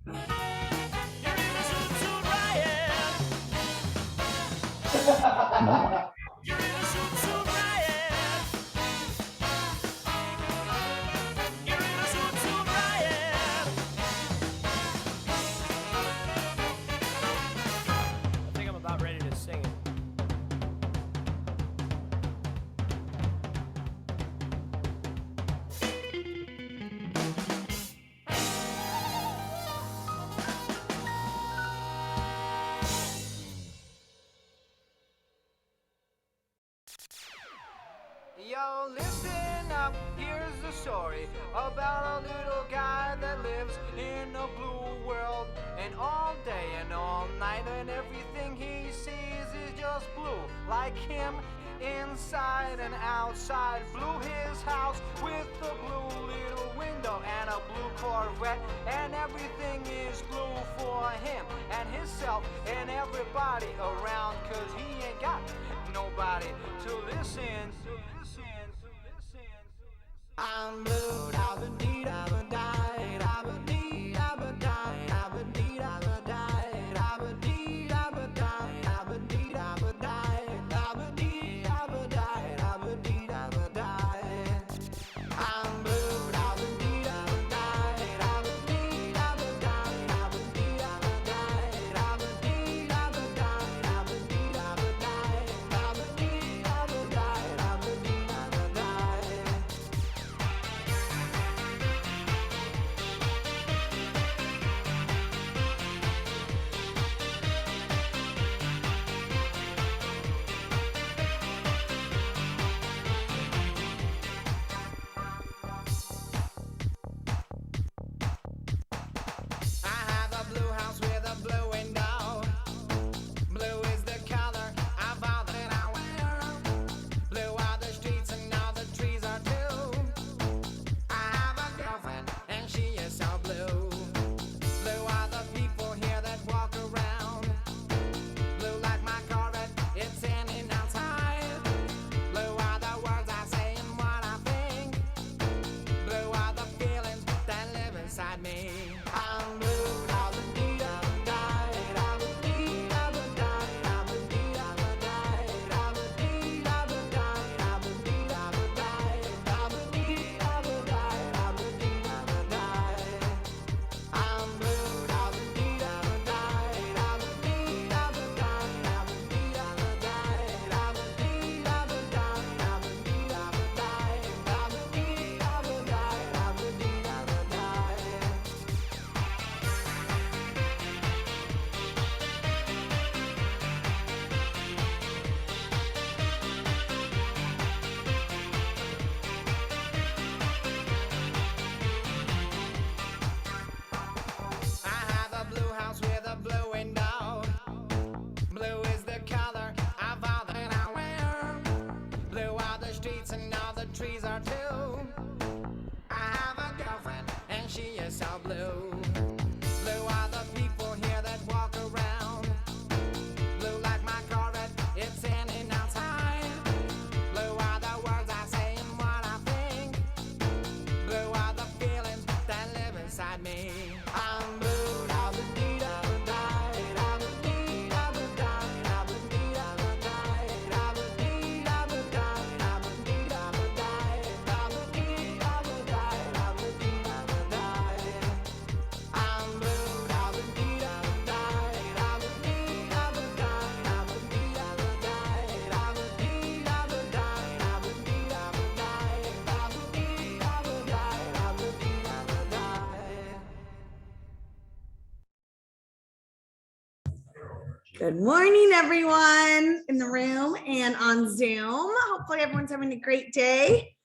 I think I'm about ready to sing it. Yo, listen up, here's the story about a little guy that lives in a blue world. And all day and all night, and everything he sees is just blue. Like him, inside and outside. Blue his house with a blue little window and a blue Corvette. And everything is blue for him and himself and everybody around. Cause he ain't got nobody to listen. I'm blue, I've been deed, I've been died, I've been deed, I've been died, I've been deed, I've been died, I've been deed, I've been died, I've been deed, I've been died, I've been deed, I've been died, I've been deed, I've been died. I'm blue, I've been deed, I've been died, I've been deed, I've been died, I've been deed, I've been died, I've been deed, I've been died, I've been deed, I've been died, I've been deed, I've been died, I've been deed, I've been died. I have a blue house with a blue window. Blue is the color of all that I wear. Blue are the streets and all the trees are too. I have a girlfriend and she is so blue. Blue are the people here that walk around. Blue like my Corvette, it's in and outside. Blue are the words I say and what I think. Blue are the feelings that live inside me. I'm blue, I've been deed, I've been died, I've been deed, I've been died, I've been deed, I've been died, I've been deed, I've been died, I've been deed, I've been died, I've been deed, I've been died, I've been deed, I've been died. I'm blue, I've been deed, I've been died, I've been deed, I've been died, I've been deed, I've been died, I've been deed, I've been died, I've been deed, I've been died, I've been deed, I've been died, I've been deed, I've been died. I have a blue house with a blue window. Blue is the color of all that I wear. Blue are the streets and all the trees are too. I have a girlfriend and she is so blue. Blue are the people here that walk around. Blue like my Corvette, it's in and outside. Blue are the words I say and what I think. Blue are the feelings that live inside me. I'm blue, I've been deed, I've been died, I've been deed, I've been died, I've been deed, I've been died, I've been deed, I've been died, I've been deed, I've been died, I've been deed, I've been died, I've been deed, I've been died. I'm blue, I've been deed, I've been died, I've been deed, I've been died, I've been deed, I've been died, I've been deed, I've been died, I've been deed, I've been died, I've been deed, I've been died, I've been deed, I've been died. Good morning, everyone in the room and on Zoom. Hopefully everyone's having a great day.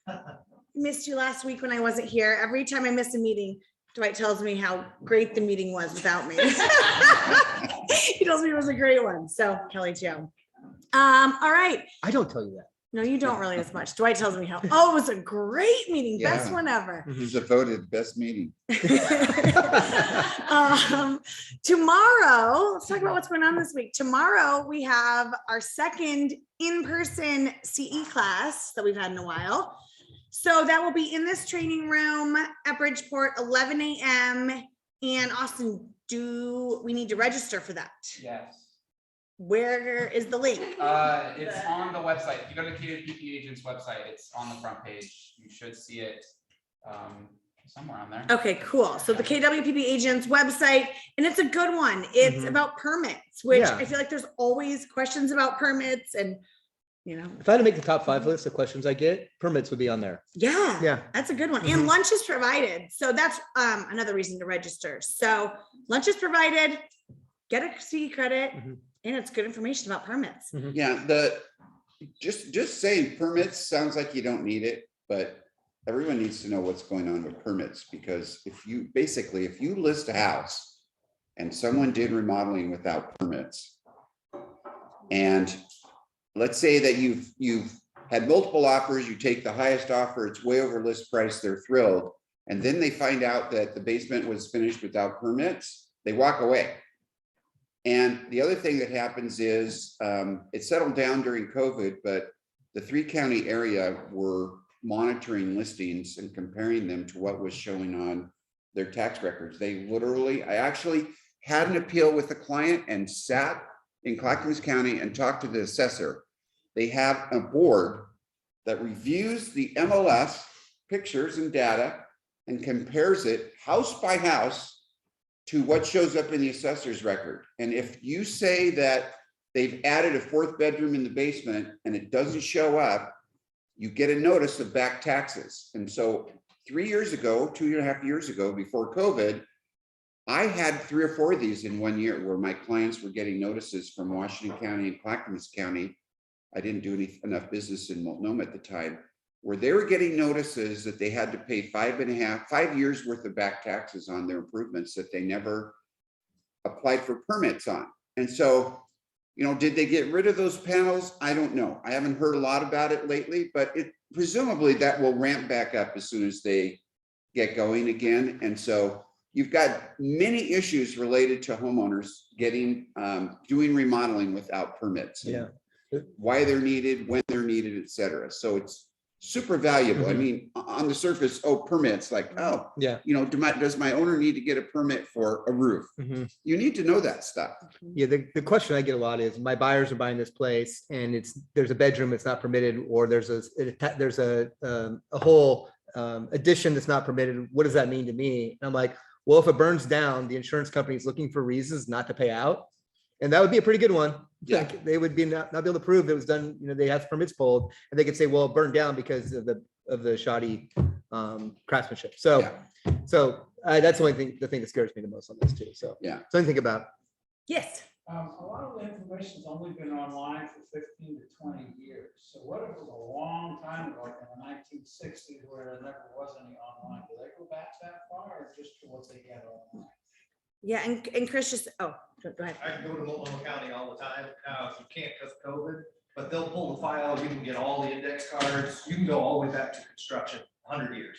Missed you last week when I wasn't here. Every time I miss a meeting, Dwight tells me how great the meeting was without me. He tells me it was a great one. So Kelly too. All right. I don't tell you that. No, you don't really as much. Dwight tells me how, oh, it was a great meeting. Yeah. Best one ever. It was a voted best meeting. Tomorrow, let's talk about what's going on this week. Tomorrow, we have our second in-person CE class that we've had in a while. So that will be in this training room at Bridgeport, 11 a.m. And Austin, do we need to register for that? Yes. Where is the link? It's on the website. If you go to the KWP Agents website, it's on the front page. You should see it somewhere on there. Okay, cool. So the KWPP Agents website, and it's a good one. It's about permits, which Yeah. I feel like there's always questions about permits and, you know, If I had to make the top 5 list of questions I get, permits would be on there. yeah, Yeah. that's a good one. And lunch is provided. So that's another reason to register. So lunch is provided, get a C credit, and it's good information about permits. Yeah, just saying permits sounds like you don't need it, but everyone needs to know what's going on with permits, because if you list a house and someone did remodeling without permits, and let's say that you've had multiple offers, you take the highest offer, it's way over list price, they're thrilled, and then they find out that the basement was finished without permits, they walk away. And the other thing that happens is it settled down during COVID, but the 3-county area were monitoring listings and comparing them to what was showing on their tax records. I actually had an appeal with a client and sat in Clackamas County and talked to the assessor. They have a board that reviews the MLS pictures and data and compares it house by house to what shows up in the assessor's record. And if you say that they've added a 4th bedroom in the basement and it doesn't show up, you get a notice of back taxes. And so 3 years ago, 2.5 years ago, before COVID, I had 3 or 4 of these in 1 year where my clients were getting notices from Washington County and Clackamas County. I didn't do enough business in Multnomah at the time, where they were getting notices that they had to pay 5 years worth of back taxes on their improvements that they never applied for permits on. And so, you know, did they get rid of those panels? I don't know. I haven't heard a lot about it lately, but presumably that will ramp back up as soon as they get going again. And so you've got many issues related to homeowners doing remodeling without permits. Yeah. Why they're needed, when they're needed, et cetera. So it's super valuable. I mean, on the surface, permits, like, Yeah. you know, does my owner need to get a permit for a roof? You need to know that stuff. Yeah, the question I get a lot is, my buyers are buying this place and there's a bedroom that's not permitted, or there's a whole addition that's not permitted. What does that mean to me? And I'm like, well, if it burns down, the insurance company is looking for reasons not to pay out. And that would be a pretty good one. Yeah. Like, they would be not be able to prove it was done, you know, they have permits pulled, and they could say, well, it burned down because of the shoddy craftsmanship. So, that's the thing that scares me the most on this too. So, Yeah. something to think about. Yes. A lot of the information's only been online for 15 to 20 years. So what if it was a long time ago, like in the 1960s, where there never was any online? Do they go back that far, or just to what they get online? Yeah, and Chris just, go ahead. I can go to Multnomah County all the time. You can't because of COVID, but they'll pull the file. You can get all the index cards. You can go all the way back to construction, 100 years.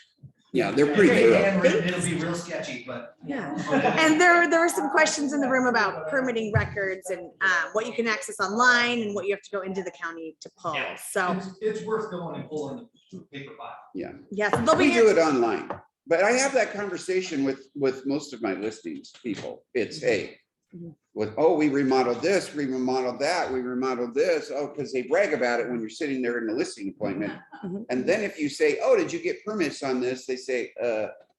Yeah, they're pretty Great thorough. handwritten, it'll be real sketchy, but. Yeah. And there were some questions in the room about permitting records and what you can access online and what you have to go into the county to pull. Yeah. So, It's worth going and pulling the paper file. Yeah, yes, they'll we be do it online. But I have that conversation with most of my listings people. It's, hey, we remodeled this, we remodeled that, we remodeled this. Oh, because they brag about it when you're sitting there in the listing appointment. And then if you say, oh, did you get permits on this? They say,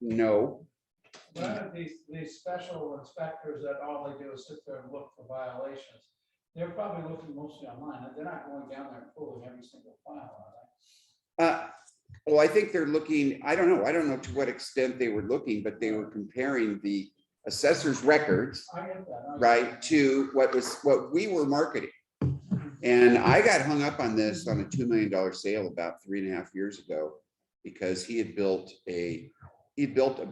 no. But these special inspectors that all they do is sit there and look for violations, they're probably looking mostly online. They're not going down there and pulling every single file, are they? Well, I think they're looking, I don't know to what extent they were looking, but they were comparing the assessor's records, I get that. right, to what we were marketing. And I got hung up on this on a $2 million sale about 3.5 years ago, because he had built a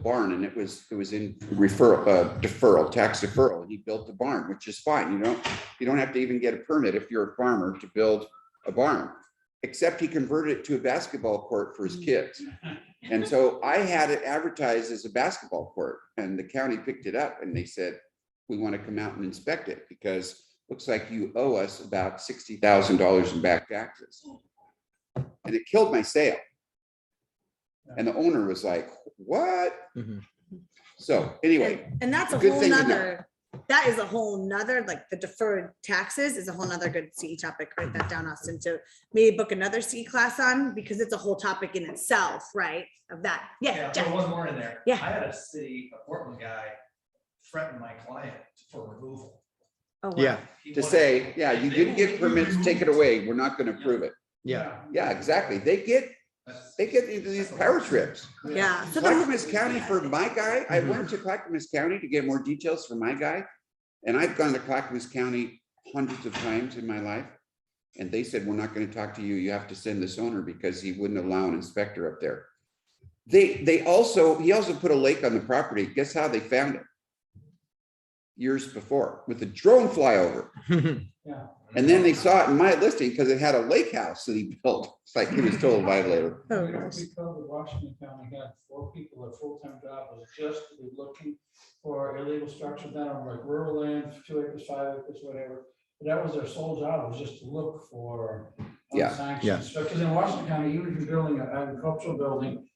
barn, and it was in deferral, tax deferral. And he built a barn, which is fine. You don't have to even get a permit if you're a farmer to build a barn, except he converted it to a basketball court for his kids. And so I had it advertised as a basketball court, and the county picked it up and they said, we want to come out and inspect it because looks like you owe us about $60,000 in back taxes. And it killed my sale. And the owner was like, what? So anyway, And that's a good whole thing to know. nother, that is a whole nother, like the deferred taxes is a whole nother good CE topic. Write that down, Austin, to maybe book another CE class on, because it's a whole topic in itself, right? Of that. Yeah, Yeah, Jeff. throw one more in there. Yeah. I had a Portland guy threaten my client for removal. Oh, wow. Yeah, He To wanted- say, yeah, you they didn't will get you permits, take it removed. away. We're not gonna approve it. yeah. Yeah, exactly. They get into these power trips. Yeah. So the, Clackamas County for my guy, I went to Clackamas County to get more details for my guy. And I've gone to Clackamas County hundreds of times in my life. And they said, we're not gonna talk to you. You have to send this owner because he wouldn't allow an inspector up there. He also put a lake on the property. Guess how they found it? Years before with a drone flyover. Yeah. And then they saw it in my listing because it had a lake house that he built. It's like he was total violator. oh, You know, gosh. because Washington County had 4 people, their full-time job was just to be looking for illegal structures down on like rural land, 2 acres, 5 acres, whatever. But that was their sole job, was just to look for Yeah. unsanctioned structures. In Washington County, even if you're building an agricultural building,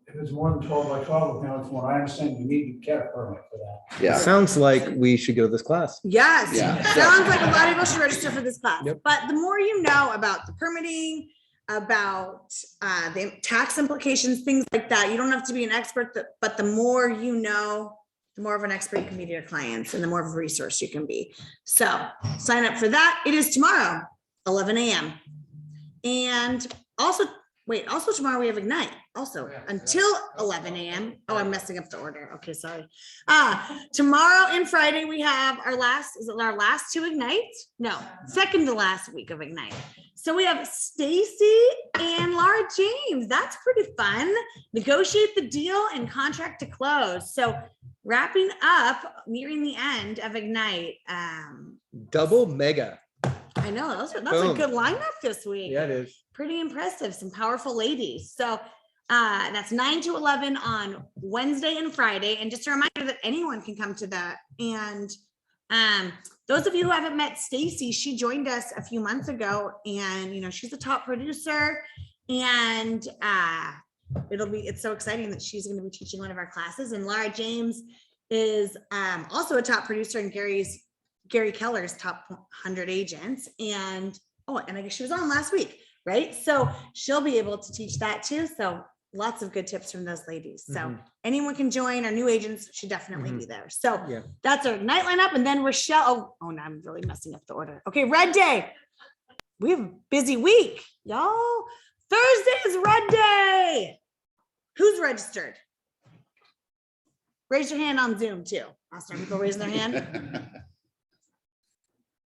if it's more than 12 by 12, you know, from what I understand, you need to get a permit for that. Yeah. Sounds like we should go to this class. Yes, Yeah. sounds like a lot of people should register for this class. Yep. But the more you know about the permitting, about the tax implications, things like that, you don't have to be an expert, but the more you know, the more of an expert you can be to your clients and the more of a resource you can be. So sign up for that. It is tomorrow, 11 a.m. And also tomorrow we have Ignite also until 11 a.m. Oh, I'm messing up the order. Okay, sorry. Tomorrow and Friday we have our last 2 Ignite? No, second to last week of Ignite. So we have Stacy and Laura James. That's pretty fun. Negotiate the deal and contract to close. So wrapping up, nearing the end of Ignite. Double mega. I know that's a Boom. good lineup this week. Yeah, it is. Pretty impressive. Some powerful ladies. So that's 9 to 11 on Wednesday and Friday. And just a reminder that anyone can come to that. And those of you who haven't met Stacy, she joined us a few months ago, and you know she's a top producer, and it's so exciting that she's going to be teaching one of our classes. And Laura James is also a top producer in Gary Keller's top 100 agents. And I guess she was on last week, right? So she'll be able to teach that too. So lots of good tips from those ladies. So anyone can join. Our new agents should definitely be there. So Yeah. that's our night lineup. And then Rochelle. Oh, no, I'm really messing up the order. Okay, Red Day. We have a busy week, y'all. Thursday is Red Day. Who's registered? Raise your hand on Zoom too. I'll start people raising their hand.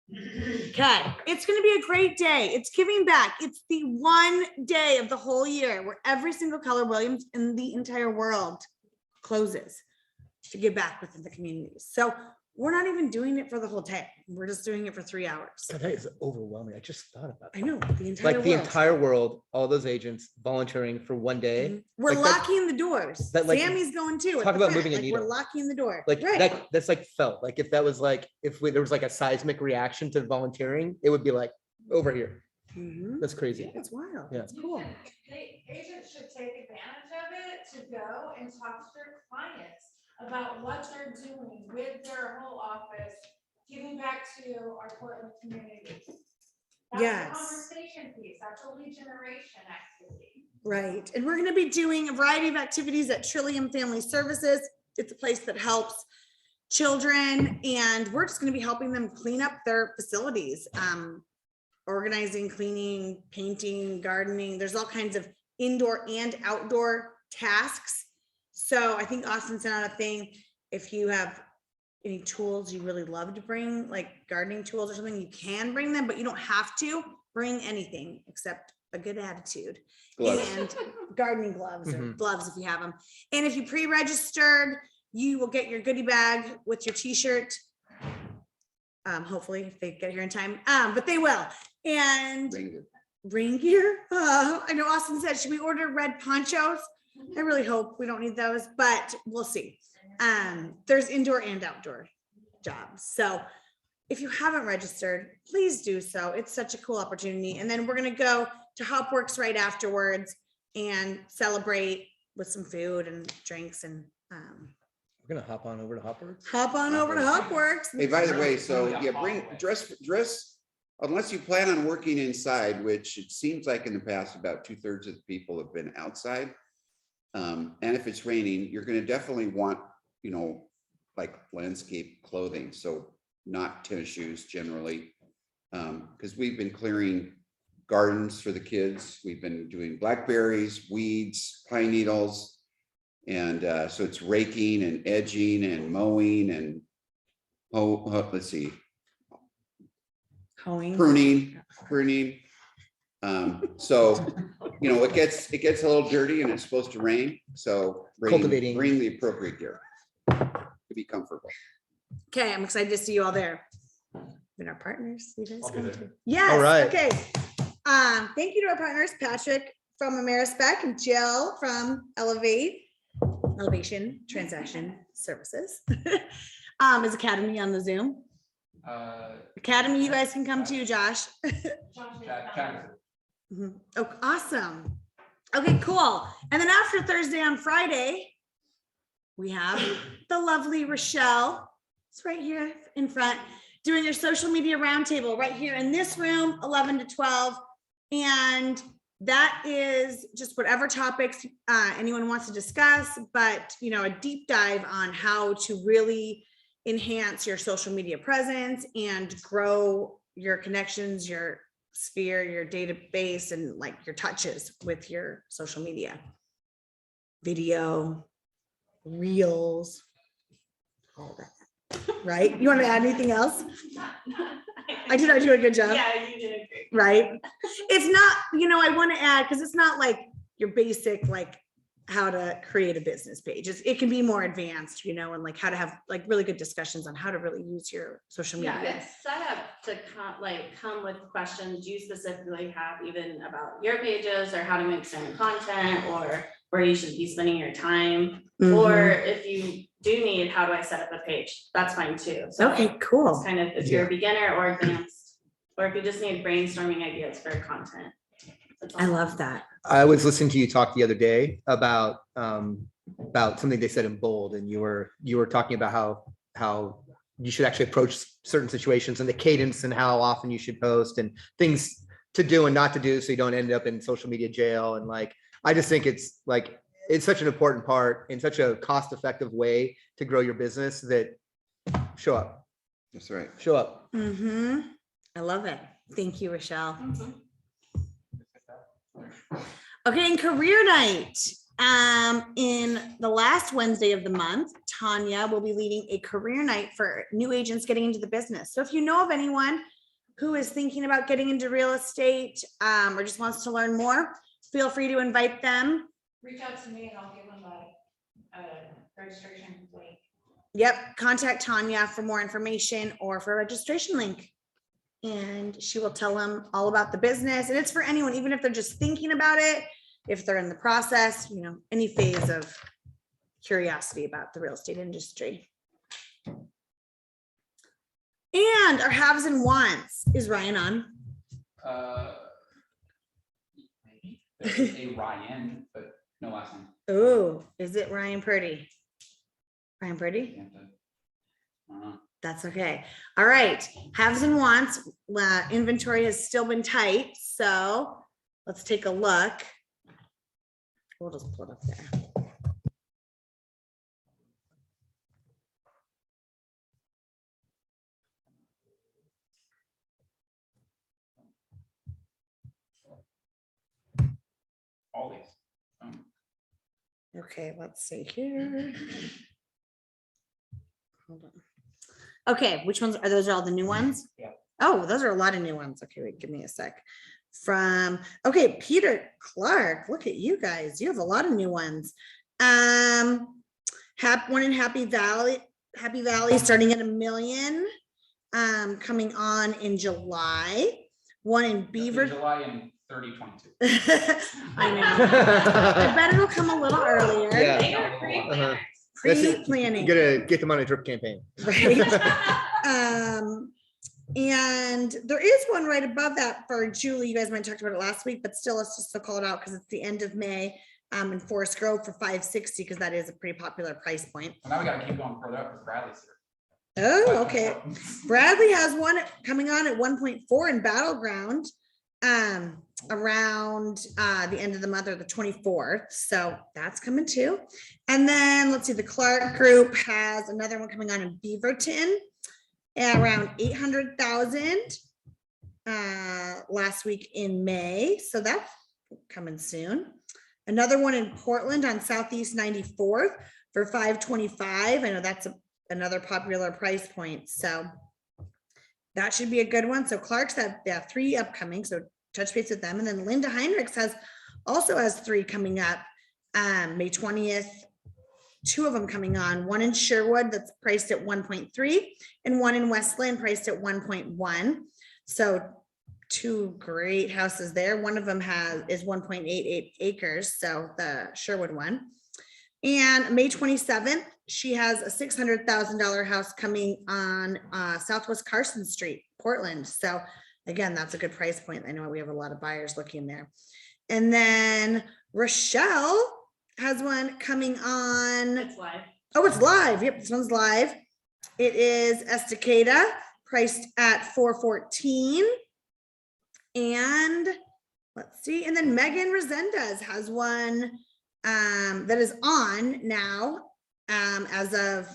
Okay, it's going to be a great day. It's giving back. It's the one day of the whole year where every single Keller Williams in the entire world closes to give back within the communities. So we're not even doing it for the whole day. We're just doing it for 3 hours. God, that is overwhelming. I just thought about I that. know, the entire Like the world. entire world, all those agents volunteering for one day. We're Like that- locking the doors. that, like, Sammy's going too. at talk the about front. moving a Like, needle. We're locking the door. Like Right. that's like felt like if that was like there was like a seismic reaction to volunteering, it would be like over here. Mhm. That's crazy. It's wild. Yeah. It's cool. Agents should take advantage of it to go and talk to their clients about what they're doing with their whole office, giving back to our Portland community. That's Yes. the conversation piece, that's a lead generation activity. Right. And we're going to be doing a variety of activities at Trillium Family Services. It's a place that helps children, and we're just going to be helping them clean up their facilities, organizing, cleaning, painting, gardening. There's all kinds of indoor and outdoor tasks. So I think Austin sent out a thing. If you have any tools you really love to bring, like gardening tools or something, you can bring them, but you don't have to bring anything except a good attitude. Gloves. And gardening gloves or Mhm. gloves if you have them. And if you pre-registered, you will get your goodie bag with your t-shirt. Hopefully if they get here in time, but they will. And rain gear. I know Austin said, should we order red ponchos? I really hope we don't need those, but we'll see. There's indoor and outdoor jobs. So if you haven't registered, please do so. It's such a cool opportunity. And then we're going to go to Hopworks right afterwards and celebrate with some food and drinks and We're gonna hop on over to Hopper. Hop on over to Hopworks. Hey, by the way, so Really yeah, a bring, hallway. dress, unless you plan on working inside, which it seems like in the past, about 2/3 of the people have been outside. And if it's raining, you're gonna definitely want, you know, like landscape clothing, so not tennis shoes generally. Because we've been clearing gardens for the kids. We've been doing blackberries, weeds, pine needles. And so it's raking and edging and mowing and, let's see, Hoeing. pruning. So, you know, it gets a little dirty and it's supposed to rain, so Cultivating. bring the appropriate gear to be comfortable. Okay, I'm excited to see you all there. And our partners, you guys I'll be come there. too. Yes, All right. okay. Thank you to our partners, Patrick from Amerispec and Jill from Elevation Transaction Services. Is Academy on the Zoom? Academy, you guys can come too, Josh. Mhm. Oh, awesome. Okay, cool. And then after Thursday on Friday, we have the lovely Rochelle. It's right here in front, doing your social media roundtable right here in this room, 11 to 12. And that is just whatever topics anyone wants to discuss, but you know, a deep dive on how to really enhance your social media presence and grow your connections, your sphere, your database, and like your touches with your social media. Video, reels, all that. Right? You want to add anything else? I do a good job. Yeah, you did a great. Right? It's not, you know, I want to add, because it's not like your basic, like how to create a business page. It can be more advanced, you know, and like how to have like really good discussions on how to really use your social media. Yeah, it's set up to come with questions you specifically have even about your pages or how to make certain content or where you should be spending your time. Or Mhm. if you do need, how do I set up a page? That's fine too. So Okay, cool. it's kind of if you're a beginner or advanced, or if you just need brainstorming ideas for content. That's all. I love that. I was listening to you talk the other day about something they said in bold, and you were talking about how you should actually approach certain situations and the cadence and how often you should post and things to do and not to do so you don't end up in social media jail. And like, I just think it's such an important part in such a cost-effective way to grow your business that show up. That's right. Show up. Mm-hmm. I love it. Thank you, Rochelle. Mhm. Okay, and career night. In the last Wednesday of the month, Tanya will be leading a career night for new agents getting into the business. So if you know of anyone who is thinking about getting into real estate or just wants to learn more, feel free to invite them. Reach out to me and I'll give them a registration link. Yep, contact Tanya for more information or for a registration link. And she will tell them all about the business. And it's for anyone, even if they're just thinking about it, if they're in the process, you know, any phase of curiosity about the real estate industry. And our haves and wants. Is Ryan on? Maybe there's a Ryan, but no last name. Oh, is it Ryan Purdy? Ryan Purdy? You have to- I don't know. That's okay. All right. Haves and wants. Inventory has still been tight. So let's take a look. We'll just pull it up there. Always. Okay, let's see here. Hold on. Okay, which ones are those? Are all the new ones? Yeah. Oh, those are a lot of new ones. Okay, wait, give me a sec. Okay, Peter Clark, look at you guys. You have a lot of new ones. One in Happy Valley starting at $1 million, coming on in July. One in Beaver. July in 3022. I know. I bet it'll come a little earlier. Yeah. They are pre-planners. Pre-planning. You gotta get them on a drip campaign. Right. And there is one right above that for Julie. You guys might have talked about it last week, but still, let's just call it out because it's the end of May. in Forest Grove for $560, because that is a pretty popular price point. So now we gotta keep going further up because Bradley's here. Oh, okay. Bradley has one coming on at 1.4 in Battleground around the end of the month, or the 24th. So that's coming too. And then let's see, the Clark Group has another one coming on in Beaverton at around 800,000 last week in May. So that's coming soon. Another one in Portland on Southeast 94th for 525. I know that's another popular price point. So that should be a good one. So Clark's have 3 upcoming. So touch base with them. And then Linda Heinrichs also has 3 coming up May 20th. 2 of them coming on, one in Sherwood that's priced at 1.3 and one in Westland priced at 1.1. So 2 great houses there. One of them is 1.88 acres. So the Sherwood one. And May 27th, she has a $600,000 house coming on Southwest Carson Street, Portland. So again, that's a good price point. I know we have a lot of buyers looking there. And then Rochelle has one coming on. It's live. Oh, it's live. Yep, this one's live. It is Estacada, priced at $414. And let's see. And then Megan Resendez has one that is on now as of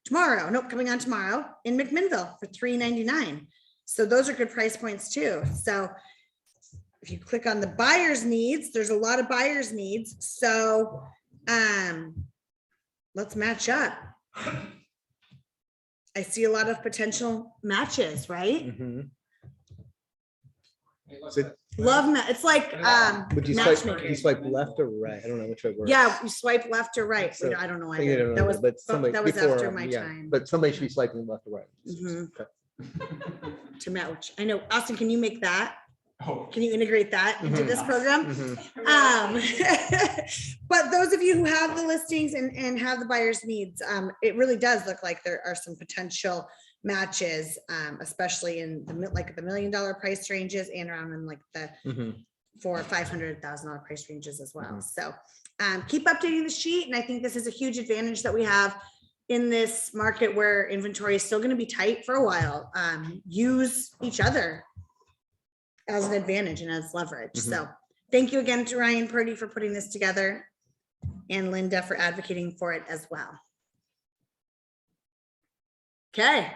tomorrow. Nope, coming on tomorrow in McMinnville for $399. So those are good price points too. So if you click on the buyer's needs, there's a lot of buyer's needs. So let's match up. I see a lot of potential matches, right? Mhm. Hey, look, So- that's- Love that. It's like Would you matchmaking. swipe left or right? I don't know which way it works. Yeah, you swipe left or right. So, I don't know I think I either. don't That know, was but somebody that was before, after my yeah, time. But somebody should be swiping left or right. Mhm. Okay. To match. I know. Austin, can you make that? Oh, Can you integrate that into Mhm. this program? Mhm. But those of you who have the listings and have the buyer's needs, it really does look like there are some potential matches, especially in the $1 million price ranges and around in like the Mhm. $400,000 or $500,000 price ranges as well. Mhm. So keep updating the sheet. And I think this is a huge advantage that we have in this market where inventory is still going to be tight for a while. Use each other as an advantage and as leverage. Mhm. So thank you again to Ryan Purdy for putting this together and Linda for advocating for it as well. Okay.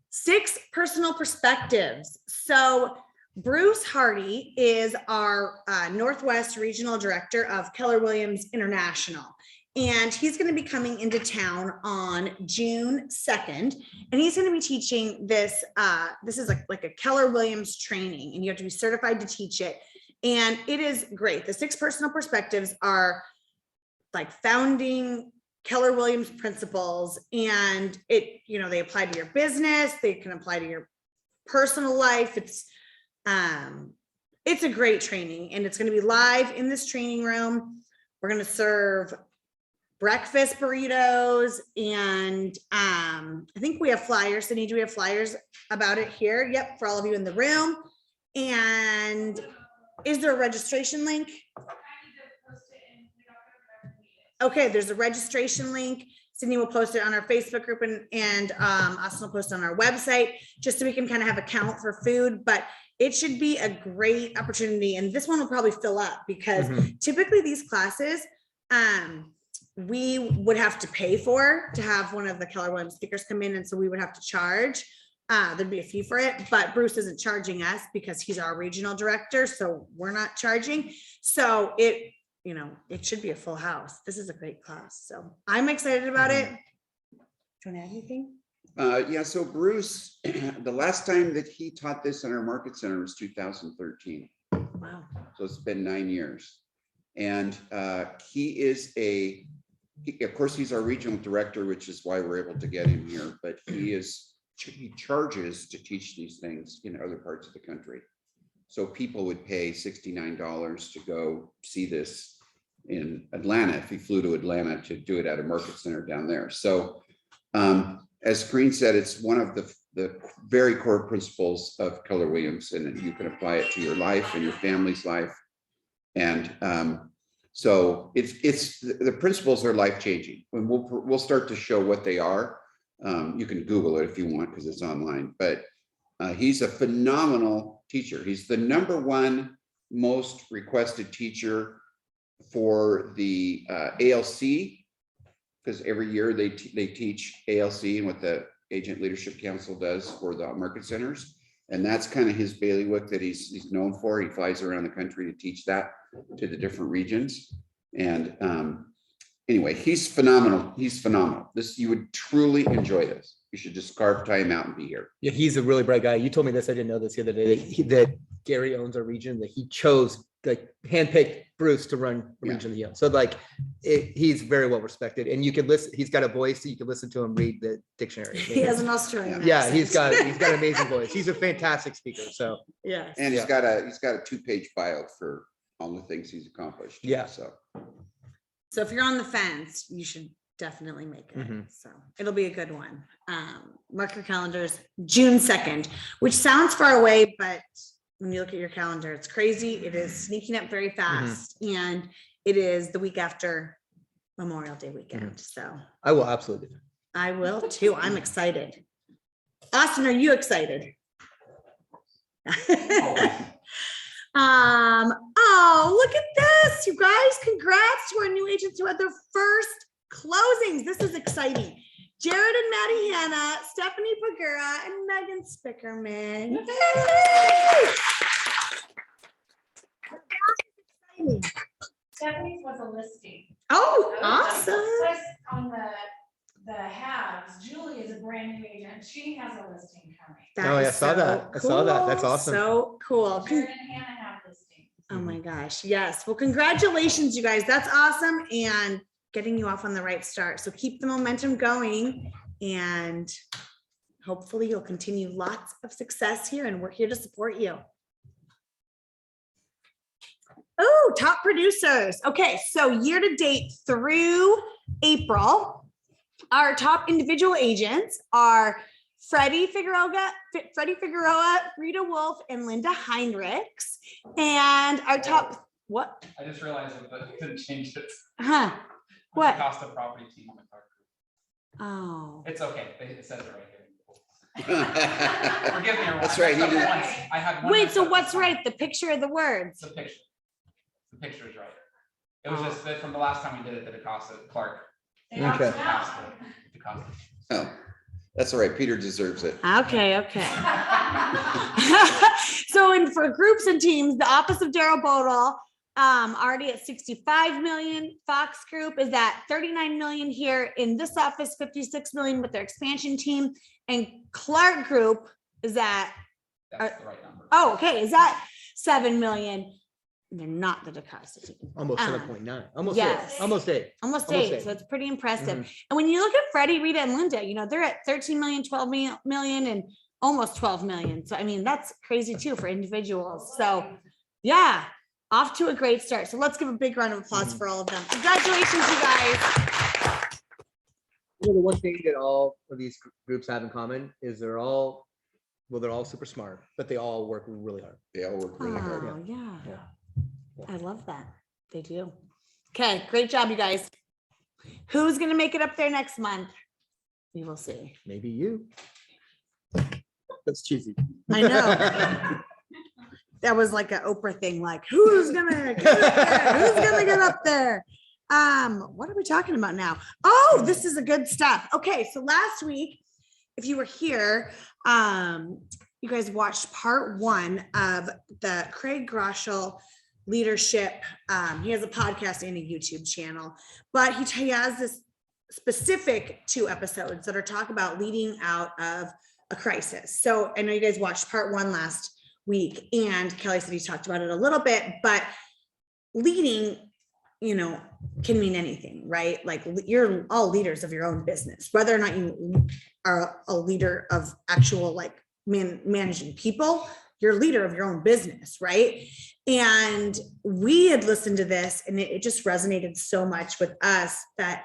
6 personal perspectives. So Bruce Hardy is our Northwest Regional Director of Keller Williams International. And he's going to be coming into town on June 2nd. And he's going to be teaching this. This is like a Keller Williams training, and you have to be certified to teach it. And it is great. The 6 personal perspectives are like founding Keller Williams principles, and they apply to your business. They can apply to your personal life. It's a great training, and it's going to be live in this training room. We're going to serve breakfast burritos, and I think we have flyers. Sydney, do we have flyers about it here? Yep, for all of you in the room. And is there a registration link? Okay, there's a registration link. Sydney will post it on our Facebook group, and Austin will post it on our website, just so we can kind of have a count for food. But it should be a great opportunity, and this one will probably fill up because typically these classes, we would have to pay for to have one of the Keller Williams speakers come in, and so we would have to charge. There'd be a fee for it, but Bruce isn't charging us because he's our regional director, so we're not charging. So it should be a full house. This is a great class, so I'm excited about it. Do you want to add anything? Yeah, so Bruce, the last time that he taught this in our market center was 2013. Wow. So it's been 9 years. And of course, he's our regional director, which is why we're able to get him here, but he charges to teach these things in other parts of the country. So people would pay $69 to go see this in Atlanta if he flew to Atlanta to do it at a market center down there. So as Corrine said, it's one of the very core principles of Keller Williams, and you can apply it to your life and your family's life. And So it's, the principles are life-changing, and we'll start to show what they are. You can Google it if you want, because it's online, but he's a phenomenal teacher. He's the #1 most requested teacher for the ALC, because every year they teach ALC and what the Agent Leadership Council does for the market centers. And that's kind of his bailiwick that he's known for. He flies around the country to teach that to the different regions. And anyway, he's phenomenal. He's phenomenal. You would truly enjoy this. You should just carve time out and be here. Yeah, he's a really bright guy. You told me this, I didn't know this the other day, that Gary owns a region, that he chose, like, handpicked Bruce to run a Yeah. region of the Yale. So like, he's very well respected, and you can listen, he's got a voice, so you can listen to him read the dictionary. He has an Australian. Yeah, accent. he's got an amazing voice. He's a fantastic speaker, so. Yes. And he's Yeah. got a 2-page bio for all the things he's accomplished. Yeah. So So if you're on the fence, you should definitely make it. Mhm. So it'll be a good one. Mark your calendars, June 2nd, which sounds far away, but when you look at your calendar, it's crazy. It is sneaking up very fast, and it is the week after Memorial Day weekend. So I will absolutely. I will too. I'm excited. Austin, are you excited? Oh, look at this, you guys. Congrats to our new agents who had their first closings. This is exciting. Jared and Maddie Hanna, Stephanie Pagura, and Megan Spickerman. Yay! Stephanie's was a listing. Oh, Plus, awesome. on the halves, Julie is a brand new agent. She has a listing coming. Oh, yeah, I is saw that. I saw that. That's cool. awesome. So cool. Jared and Hannah have listings. Oh my gosh, yes. Well, congratulations, you guys. That's awesome, and getting you off on the right start. So keep the momentum going, and hopefully you'll continue lots of success here, and we're here to support you. Oh, top producers. Okay, so year to date through April, our top individual agents are Freddie Figueroa, Rita Wolf, and Linda Heinrichs. And our top, what? I just realized that you couldn't change it. Huh? The What? Cost of property team on the card. Oh, It's okay. It says it right here. Forgive me. everyone. That's right, he I messed up did. once. I had one wait, mess so up what's this time. right? The picture or the words? The picture. The picture is right. It was just that from the last time we did it, the DaCosta Clark. They opted Okay. out. DaCosta. Oh, that's all right. Peter deserves it. Okay, okay. So for groups and teams, the office of Daryl Bodel, already at 65 million. Fox Group is at 39 million here in this office, 56 million with their expansion team. And Clark Group is at, That's the right number. oh, okay, is that 7 million? They're not the DaCosta team. Almost 7.9, almost yes. 8, almost 8. Almost Almost 8, eight. so it's pretty impressive. Mhm. And when you look at Freddie, Rita, and Linda, they're at 13 million, 12 million, and almost 12 million. So I mean, that's crazy too for individuals. So yeah, off to a great start. So let's give a big round of applause for all of them. Congratulations, you guys. You know, the one thing that all of these groups have in common is they're all super smart, but they all work really hard. They all work really hard. Oh, yeah. Yeah. I love that. They do. Okay, great job, you guys. Who's gonna make it up there next month? We will see. Maybe you. That's cheesy. I know. That was like an Oprah thing, like who's gonna get up there? Who's gonna get up there? What are we talking about now? Oh, this is a good stuff. Okay, so last week, if you were here, you guys watched part 1 of the Craig Groeschel leadership. He has a podcast and a YouTube channel, but he has this specific 2 episodes that are talk about leading out of a crisis. So I know you guys watched part 1 last week, and Kelly said he talked about it a little bit, but leading, can mean anything, right? Like you're all leaders of your own business, whether or not you are a leader of actual like managing people, you're a leader of your own business, right? And we had listened to this and it just resonated so much with us that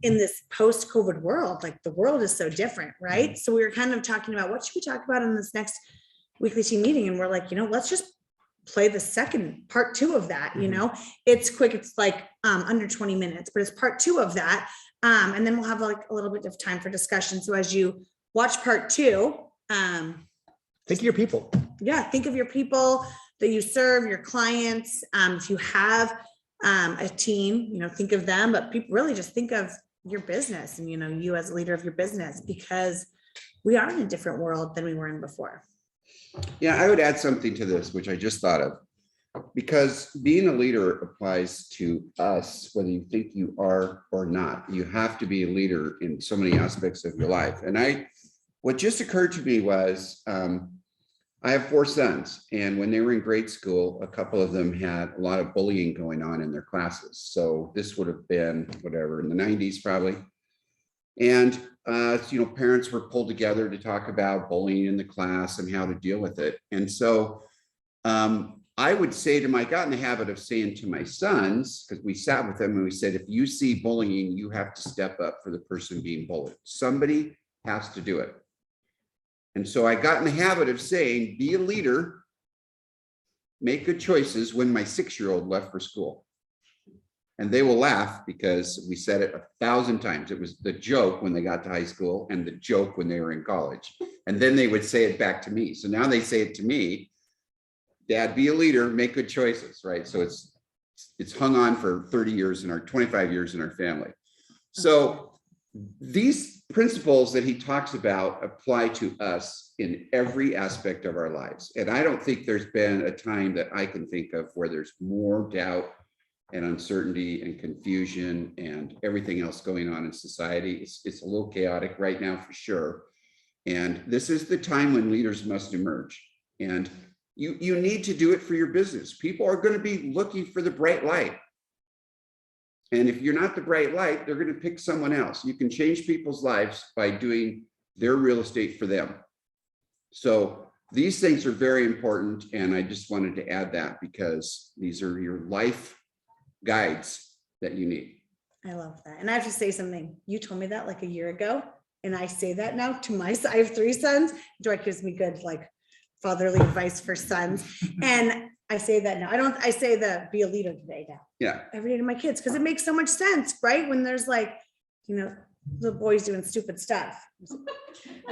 in this post-COVID world, like the world is so different, right? So we were kind of talking about what should we talk about in this next weekly team meeting? And we're like, let's just play the second part 2 of that, you know, it's quick. It's like under 20 minutes, but it's part 2 of that. And then we'll have like a little bit of time for discussion. So as you watch part 2, Think of your people. yeah, think of your people that you serve, your clients. If you have a team, you know, think of them, but people really just think of your business and, you know, you as a leader of your business, because we are in a different world than we were in before. Yeah, I would add something to this, which I just thought of, because being a leader applies to us, whether you think you are or not. You have to be a leader in so many aspects of your life. And what just occurred to me was, I have 4 sons, and when they were in grade school, a couple of them had a lot of bullying going on in their classes. So this would have been whatever, in the 90s probably. And you know, parents were pulled together to talk about bullying in the class and how to deal with it. And so I would say I got in the habit of saying to my sons, because we sat with them and we said, if you see bullying, you have to step up for the person being bullied. Somebody has to do it. And so I got in the habit of saying, be a leader, make good choices, when my 6-year-old left for school. And they will laugh because we said it 1,000 times. It was the joke when they got to high school and the joke when they were in college. And then they would say it back to me. So now they say it to me, Dad, be a leader, make good choices, right? So it's hung on for 30 years 25 years in our family. So these principles that he talks about apply to us in every aspect of our lives. And I don't think there's been a time that I can think of where there's more doubt and uncertainty and confusion and everything else going on in society. It's a little chaotic right now for sure. And this is the time when leaders must emerge. And you need to do it for your business. People are going to be looking for the bright light. And if you're not the bright light, they're going to pick someone else. You can change people's lives by doing their real estate for them. So these things are very important. And I just wanted to add that because these are your life guides that you need. I love that. And I have to say something. You told me that like a year ago. And I say that now to I have 3 sons. Joy gives me good like fatherly advice for sons. And I say that now. I say that be a leader today now. Yeah. Every day to my kids, because it makes so much sense, right? When there's like, you know, the boys doing stupid stuff.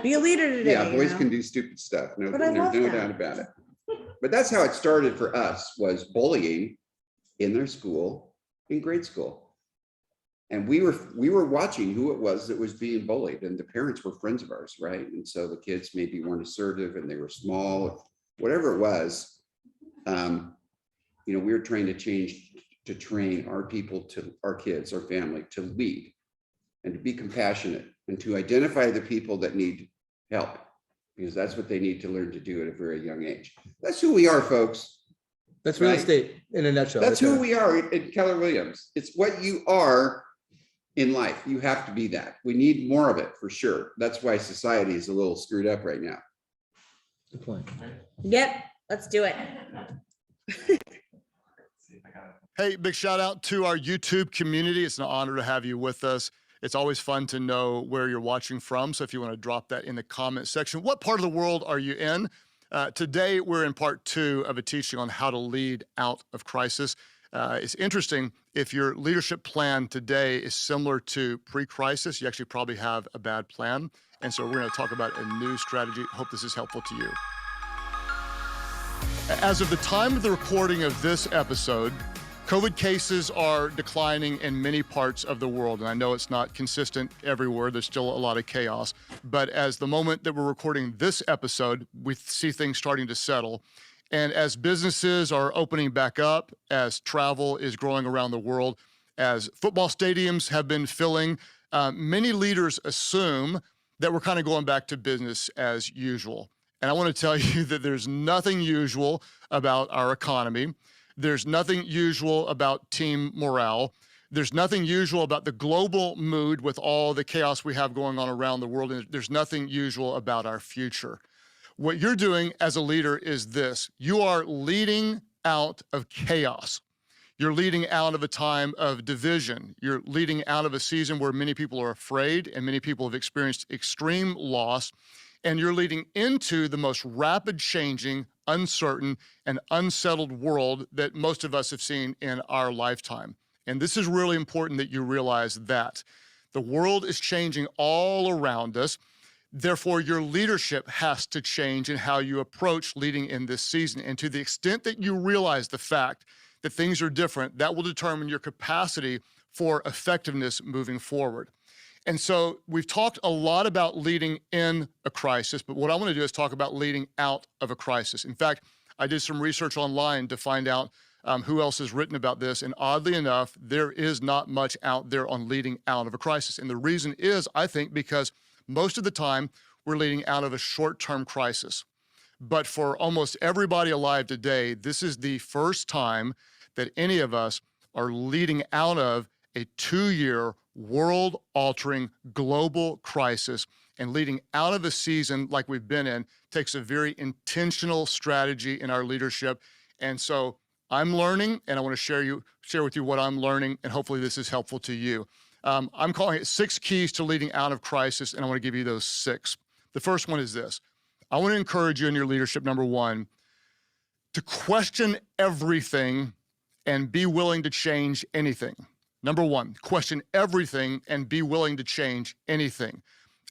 Be a leader today. Yeah, boys you know? can do stupid stuff. No, But I there's love no that. doubt about it. But that's how it started for us, was bullying in their school, in grade school. And we were watching who it was that was being bullied, and the parents were friends of ours, right? And so the kids maybe weren't assertive and they were small, whatever it was. You know, we were trying to train our people, to our kids, our family, to lead and to be compassionate and to identify the people that need help, because that's what they need to learn to do at a very young age. That's who we are, folks. That's real Right. estate in a nutshell. That's right who there. we are at Keller Williams. It's what you are in life. You have to be that. We need more of it for sure. That's why society is a little screwed up right now. Good point. Yep, let's do it. Hey, big shout out to our YouTube community. It's an honor to have you with us. It's always fun to know where you're watching from. So if you want to drop that in the comment section, what part of the world are you in? Today, we're in part 2 of a teaching on how to lead out of crisis. It's interesting, if your leadership plan today is similar to pre-crisis, you actually probably have a bad plan. And so we're going to talk about a new strategy. Hope this is helpful to you. As of the time of the recording of this episode, COVID cases are declining in many parts of the world. And I know it's not consistent everywhere. There's still a lot of chaos. But as the moment that we're recording this episode, we see things starting to settle. And as businesses are opening back up, as travel is growing around the world, as football stadiums have been filling, many leaders assume that we're kind of going back to business as usual. And I want to tell you that there's nothing usual about our economy. There's nothing usual about team morale. There's nothing usual about the global mood with all the chaos we have going on around the world. And there's nothing usual about our future. What you're doing as a leader is this: you are leading out of chaos. You're leading out of a time of division. You're leading out of a season where many people are afraid and many people have experienced extreme loss. And you're leading into the most rapid changing, uncertain, and unsettled world that most of us have seen in our lifetime. And this is really important that you realize that. The world is changing all around us. Therefore, your leadership has to change in how you approach leading in this season. And to the extent that you realize the fact that things are different, that will determine your capacity for effectiveness moving forward. And so we've talked a lot about leading in a crisis, but what I want to do is talk about leading out of a crisis. In fact, I did some research online to find out who else has written about this. And oddly enough, there is not much out there on leading out of a crisis. And the reason is, I think, because most of the time we're leading out of a short-term crisis. But for almost everybody alive today, this is the first time that any of us are leading out of a 2-year world-altering global crisis. And leading out of a season like we've been in takes a very intentional strategy in our leadership. And so I'm learning, and I want to share with you what I'm learning, and hopefully this is helpful to you. I'm calling it 6 keys to leading out of crisis, and I want to give you those 6. The first one is this. I want to encourage you in your leadership, number 1, to question everything and be willing to change anything. Number 1, question everything and be willing to change anything.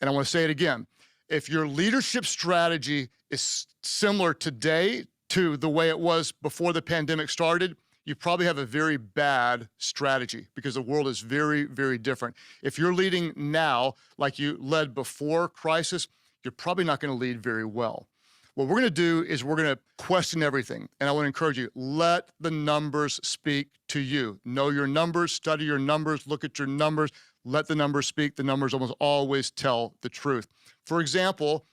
And I want to say it again. If your leadership strategy is similar today to the way it was before the pandemic started, you probably have a very bad strategy because the world is very, very different. If you're leading now like you led before crisis, you're probably not going to lead very well. What we're going to do is we're going to question everything. And I want to encourage you, let the numbers speak to you. Know your numbers, study your numbers, look at your numbers, let the numbers speak. The numbers almost always tell the truth. For example,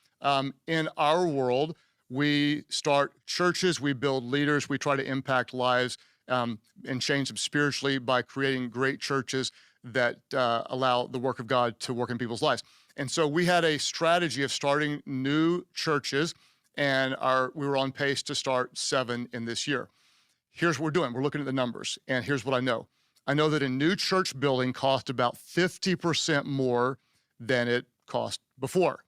in our world, we start churches, we build leaders, we try to impact lives and change them spiritually by creating great churches that allow the work of God to work in people's lives. And so we had a strategy of starting new churches, and we were on pace to start 7 in this year. Here's what we're doing. We're looking at the numbers, and here's what I know. I know that a new church building cost about 50% more than it cost before.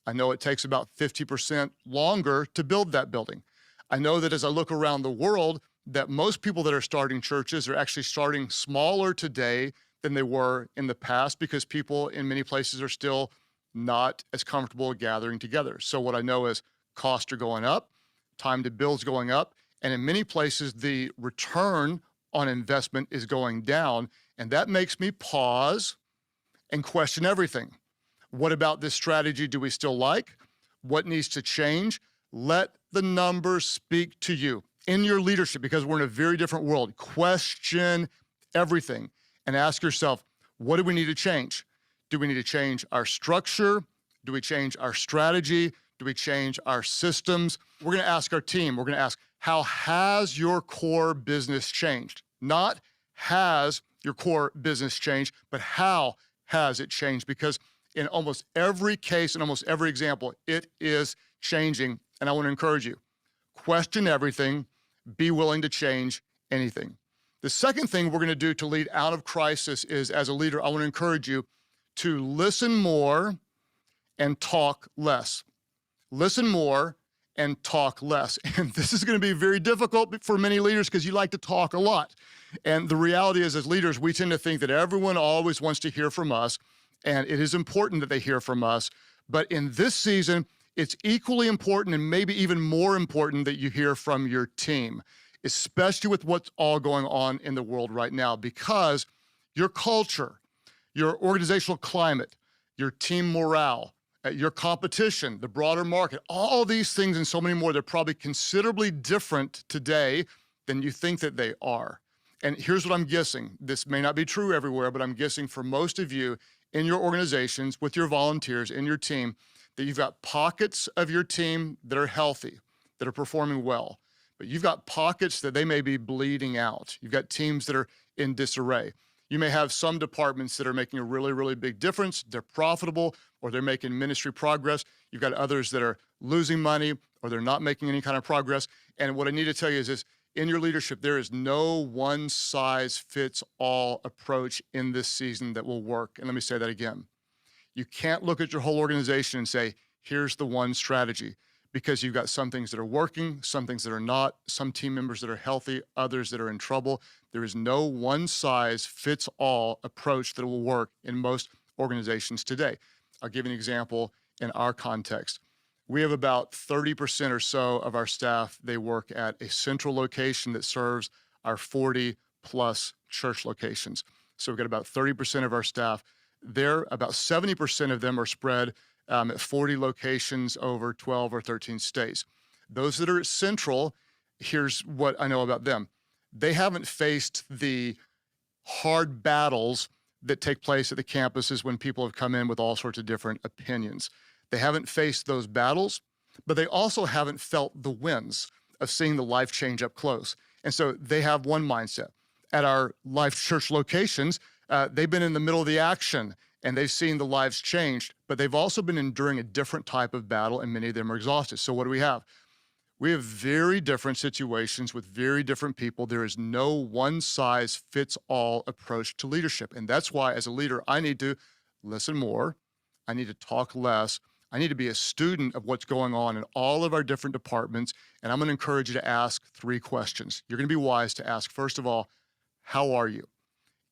I know it takes about 50% longer to build that building. I know that as I look around the world, that most people that are starting churches are actually starting smaller today than they were in the past because people in many places are still not as comfortable gathering together. So what I know is costs are going up, time to build's going up, and in many places, the return on investment is going down, and that makes me pause and question everything. What about this strategy do we still like? What needs to change? Let the numbers speak to you in your leadership because we're in a very different world. Question everything and ask yourself, what do we need to change? Do we need to change our structure? Do we change our strategy? Do we change our systems? We're going to ask our team. We're going to ask, how has your core business changed? Not has your core business changed, but how has it changed? Because in almost every case, in almost every example, it is changing. And I want to encourage you, question everything, be willing to change anything. The second thing we're going to do to lead out of crisis is, as a leader, I want to encourage you to listen more and talk less. Listen more and talk less. And this is going to be very difficult for many leaders because you like to talk a lot. And the reality is, as leaders, we tend to think that everyone always wants to hear from us, and it is important that they hear from us. But in this season, it's equally important and maybe even more important that you hear from your team, especially with what's all going on in the world right now, because your culture, your organizational climate, your team morale, your competition, the broader market, all these things and so many more, they're probably considerably different today than you think that they are. And here's what I'm guessing. This may not be true everywhere, but I'm guessing for most of you in your organizations, with your volunteers, in your team, that you've got pockets of your team that are healthy, that are performing well, but you've got pockets that they may be bleeding out. You've got teams that are in disarray. You may have some departments that are making a really, really big difference. They're profitable, or they're making ministry progress. You've got others that are losing money, or they're not making any kind of progress. And what I need to tell you is this, in your leadership, there is no one size fits all approach in this season that will work. And let me say that again. You can't look at your whole organization and say, here's the one strategy, because you've got some things that are working, some things that are not, some team members that are healthy, others that are in trouble. There is no one size fits all approach that will work in most organizations today. I'll give you an example in our context. We have about 30% or so of our staff, they work at a central location that serves our 40 plus church locations. So we've got about 30% of our staff there. About 70% of them are spread at 40 locations over 12 or 13 states. Those that are at central, here's what I know about them. They haven't faced the hard battles that take place at the campuses when people have come in with all sorts of different opinions. They haven't faced those battles, but they also haven't felt the wins of seeing the life change up close. And so they have one mindset. At our Life Church locations, they've been in the middle of the action and they've seen the lives changed, but they've also been enduring a different type of battle and many of them are exhausted. So what do we have? We have very different situations with very different people. There is no one size fits all approach to leadership. And that's why as a leader, I need to listen more. I need to talk less. I need to be a student of what's going on in all of our different departments. And I'm going to encourage you to ask 3 questions. You're going to be wise to ask, first of all, how are you?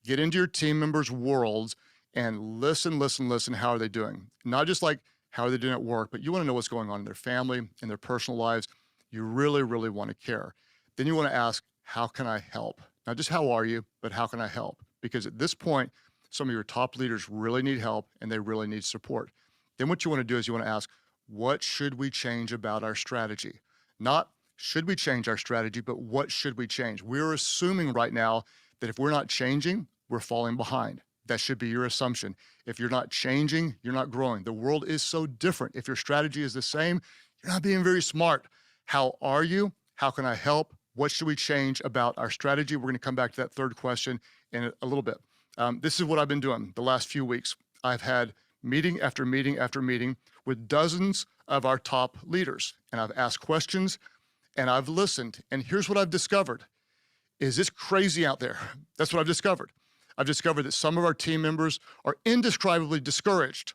Get into your team members' worlds and listen. How are they doing? Not just like, how are they doing at work, but you want to know what's going on in their family, in their personal lives. You really, really want to care. Then you want to ask, how can I help? Not just how are you, but how can I help? Because at this point, some of your top leaders really need help and they really need support. Then what you want to do is you want to ask, what should we change about our strategy? Not should we change our strategy, but what should we change? We're assuming right now that if we're not changing, we're falling behind. That should be your assumption. If you're not changing, you're not growing. The world is so different. If your strategy is the same, you're not being very smart. How are you? How can I help? What should we change about our strategy? We're going to come back to that third question in a little bit. This is what I've been doing the last few weeks. I've had meeting after meeting after meeting with dozens of our top leaders, and I've asked questions and I've listened. And here's what I've discovered. Is this crazy out there? That's what I've discovered. I've discovered that some of our team members are indescribably discouraged.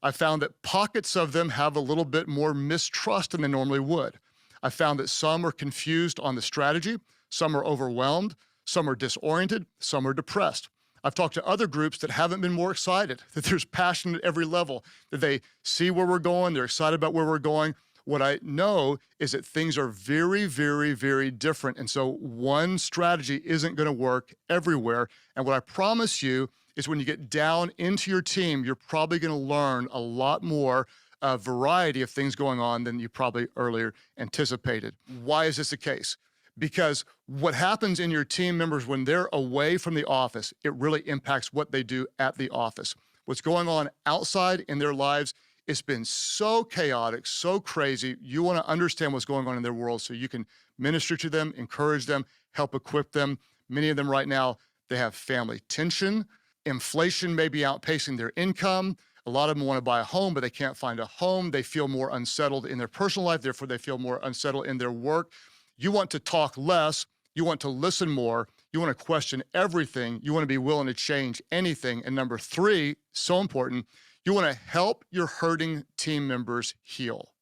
I found that pockets of them have a little bit more mistrust than they normally would. I found that some are confused on the strategy, some are overwhelmed, some are disoriented, some are depressed. I've talked to other groups that haven't been more excited, that there's passion at every level, that they see where we're going, they're excited about where we're going. What I know is that things are very, very, very different. And so one strategy isn't going to work everywhere. And what I promise you is when you get down into your team, you're probably going to learn a lot more variety of things going on than you probably earlier anticipated. Why is this the case? Because what happens in your team members when they're away from the office, it really impacts what they do at the office. What's going on outside in their lives, it's been so chaotic, so crazy. You want to understand what's going on in their world so you can minister to them, encourage them, help equip them. Many of them right now, they have family tension. Inflation may be outpacing their income. A lot of them want to buy a home, but they can't find a home. They feel more unsettled in their personal life. Therefore, they feel more unsettled in their work. You want to talk less. You want to listen more. You want to question everything. You want to be willing to change anything. And number 3, so important, you want to help your hurting team members heal.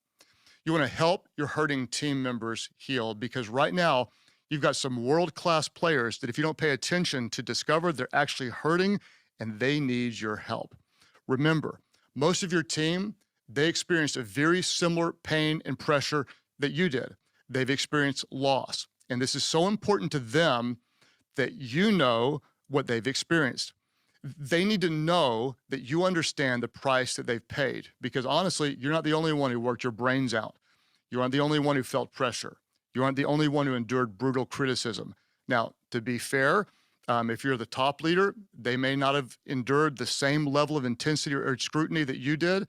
You want to help your hurting team members heal because right now, you've got some world-class players that if you don't pay attention to discover, they're actually hurting and they need your help. Remember, most of your team, they experienced a very similar pain and pressure that you did. They've experienced loss. And this is so important to them that you know what they've experienced. They need to know that you understand the price that they've paid because honestly, you're not the only one who worked your brains out. You aren't the only one who felt pressure. You aren't the only one who endured brutal criticism. Now, to be fair, if you're the top leader, they may not have endured the same level of intensity or scrutiny that you did,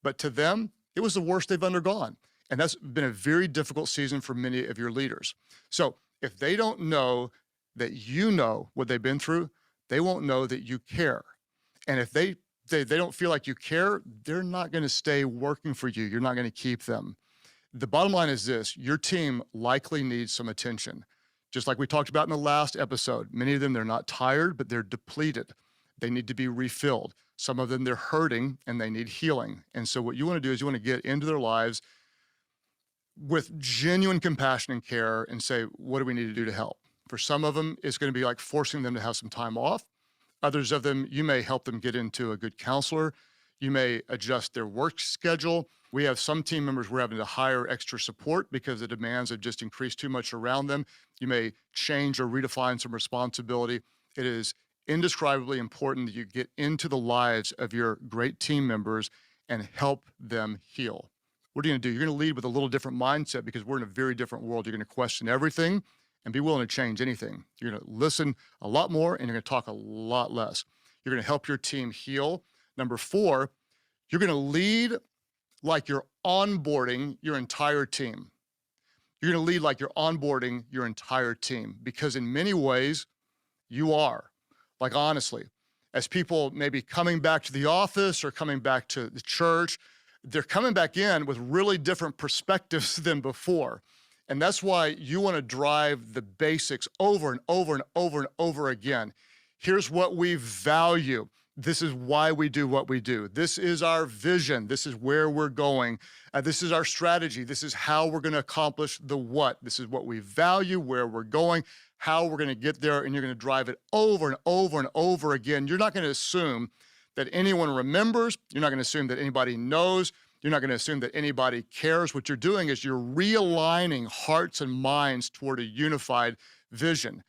but to them, it was the worst they've undergone. And that's been a very difficult season for many of your leaders. So if they don't know that you know what they've been through, they won't know that you care. And if they don't feel like you care, they're not going to stay working for you. You're not going to keep them. The bottom line is this, your team likely needs some attention. Just like we talked about in the last episode, many of them, they're not tired, but they're depleted. They need to be refilled. Some of them, they're hurting and they need healing. And so what you want to do is you want to get into their lives, with genuine compassion and care and say, what do we need to do to help? For some of them, it's going to be like forcing them to have some time off. Others of them, you may help them get into a good counselor. You may adjust their work schedule. We have some team members we're having to hire extra support because the demands have just increased too much around them. You may change or redefine some responsibility. It is indescribably important that you get into the lives of your great team members and help them heal. What are you going to do? You're going to lead with a little different mindset because we're in a very different world. You're going to question everything and be willing to change anything. You're going to listen a lot more and you're going to talk a lot less. You're going to help your team heal. Number 4, you're going to lead like you're onboarding your entire team. You're going to lead like you're onboarding your entire team because in many ways you are. Like honestly, as people maybe coming back to the office or coming back to the church, they're coming back in with really different perspectives than before. And that's why you want to drive the basics over and over and over and over again. Here's what we value. This is why we do what we do. This is our vision. This is where we're going. This is our strategy. This is how we're going to accomplish the what. This is what we value, where we're going, how we're going to get there, and you're going to drive it over and over and over again. You're not going to assume that anyone remembers. You're not going to assume that anybody knows. You're not going to assume that anybody cares. What you're doing is you're realigning hearts and minds toward a unified vision.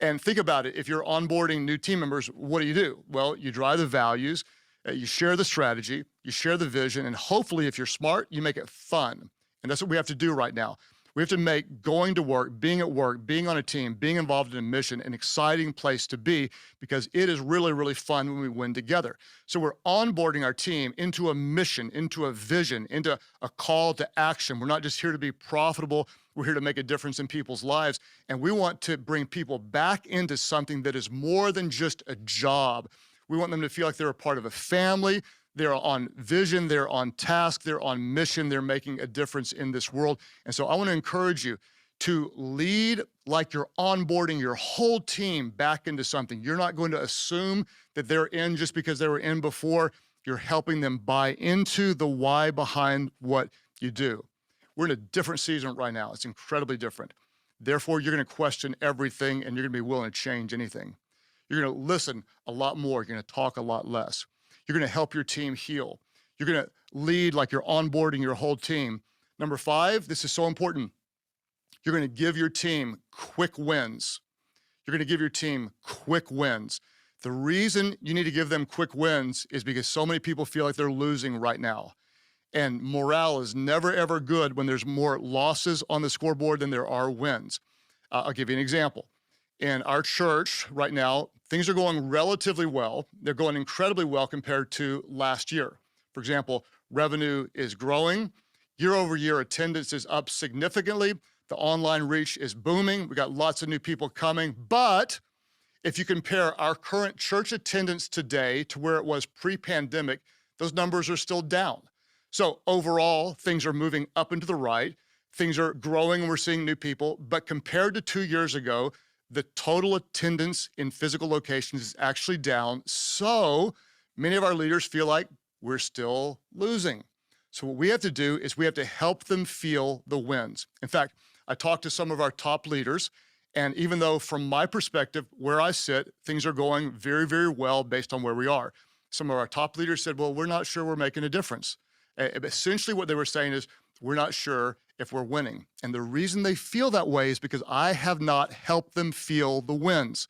And think about it. If you're onboarding new team members, what do? Well, you drive the values, you share the strategy, you share the vision, and hopefully if you're smart, you make it fun. And that's what we have to do right now. We have to make going to work, being at work, being on a team, being involved in a mission, an exciting place to be because it is really, really fun when we win together. So we're onboarding our team into a mission, into a vision, into a call to action. We're not just here to be profitable. We're here to make a difference in people's lives. And we want to bring people back into something that is more than just a job. We want them to feel like they're a part of a family. They're on vision, they're on task, they're on mission, they're making a difference in this world. And so I want to encourage you to lead like you're onboarding your whole team back into something. You're not going to assume that they're in just because they were in before. You're helping them buy into the why behind what you do. We're in a different season right now. It's incredibly different. Therefore, you're going to question everything and you're going to be willing to change anything. You're going to listen a lot more. You're going to talk a lot less. You're going to help your team heal. You're going to lead like you're onboarding your whole team. Number 5, this is so important. You're going to give your team quick wins. You're going to give your team quick wins. The reason you need to give them quick wins is because so many people feel like they're losing right now. And morale is never, ever good when there's more losses on the scoreboard than there are wins. I'll give you an example. In our church right now, things are going relatively well. They're going incredibly well compared to last year. For example, revenue is growing. Year over year, attendance is up significantly. The online reach is booming. We got lots of new people coming. But if you compare our current church attendance today to where it was pre-pandemic, those numbers are still down. So overall, things are moving up and to the right. Things are growing and we're seeing new people. But compared to 2 years ago, the total attendance in physical locations is actually down. So many of our leaders feel like we're still losing. So what we have to do is we have to help them feel the wins. In fact, I talked to some of our top leaders, and even though from my perspective, where I sit, things are going very, very well based on where we are. Some of our top leaders said, well, we're not sure we're making a difference. Essentially what they were saying is, we're not sure if we're winning. And the reason they feel that way is because I have not helped them feel the wins.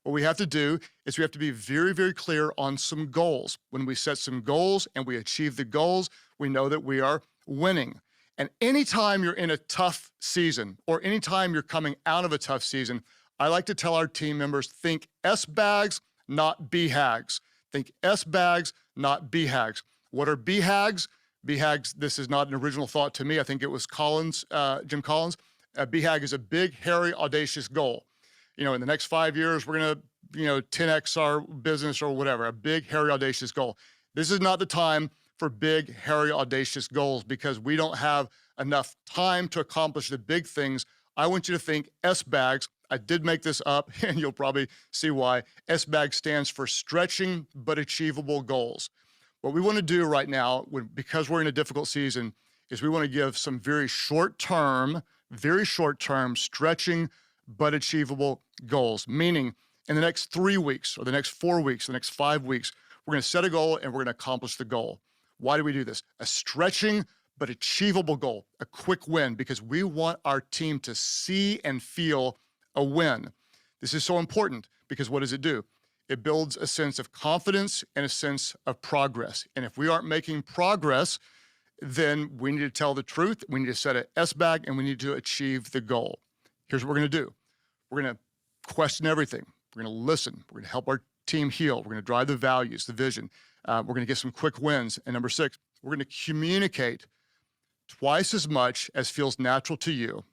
What we have to do is we have to be very, very clear on some goals. When we set some goals and we achieve the goals, we know that we are winning. And anytime you're in a tough season or anytime you're coming out of a tough season, I like to tell our team members, think S-bags, not B-hags. Think S-bags, not B-hags. What are B-hags? BHAGs, this is not an original thought to me. I think it was Jim Collins. BHAG is a big, hairy, audacious goal. In the next 5 years, we're going to, 10x our business or whatever, a big, hairy, audacious goal. This is not the time for big, hairy, audacious goals because we don't have enough time to accomplish the big things. I want you to think S-bags. I did make this up, and you'll probably see why. S-bag stands for stretching but achievable goals. What we want to do right now, because we're in a difficult season, is we want to give some very short-term, stretching but achievable goals, meaning in the next 3 weeks or the next 4 weeks, the next 5 weeks, we're going to set a goal and we're going to accomplish the goal. Why do we do this? A stretching but achievable goal, a quick win, because we want our team to see and feel a win. This is so important because what does it do? It builds a sense of confidence and a sense of progress. And if we aren't making progress, then we need to tell the truth. We need to set an S-bag and we need to achieve the goal. Here's what we're going to do. We're going to question everything. We're going to listen. We're going to help our team heal. We're going to drive the values, the vision. We're going to get some quick wins. And number 6, we're going to communicate twice as much as feels natural to you,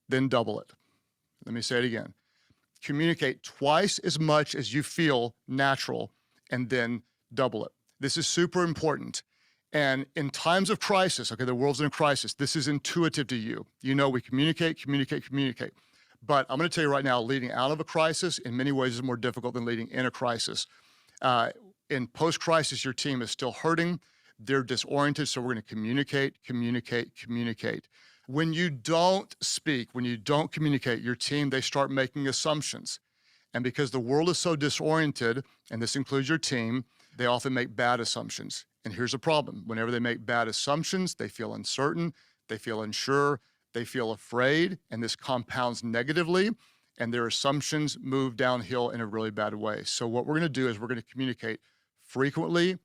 then double it. Let me say it again. Communicate twice as much as you feel natural, and then double it. This is super important. And in times of crisis, okay, the world's in a crisis, this is intuitive to you. You know, we communicate. But I'm going to tell you right now, leading out of a crisis in many ways is more difficult than leading in a crisis. In post-crisis, your team is still hurting. They're disoriented, so we're going to communicate. When you don't speak, when you don't communicate, your team, they start making assumptions. And because the world is so disoriented, and this includes your team, they often make bad assumptions. And here's the problem. Whenever they make bad assumptions, they feel uncertain, they feel unsure, they feel afraid, and this compounds negatively, and their assumptions move downhill in a really bad way. So what we're going to do is we're going to communicate frequently,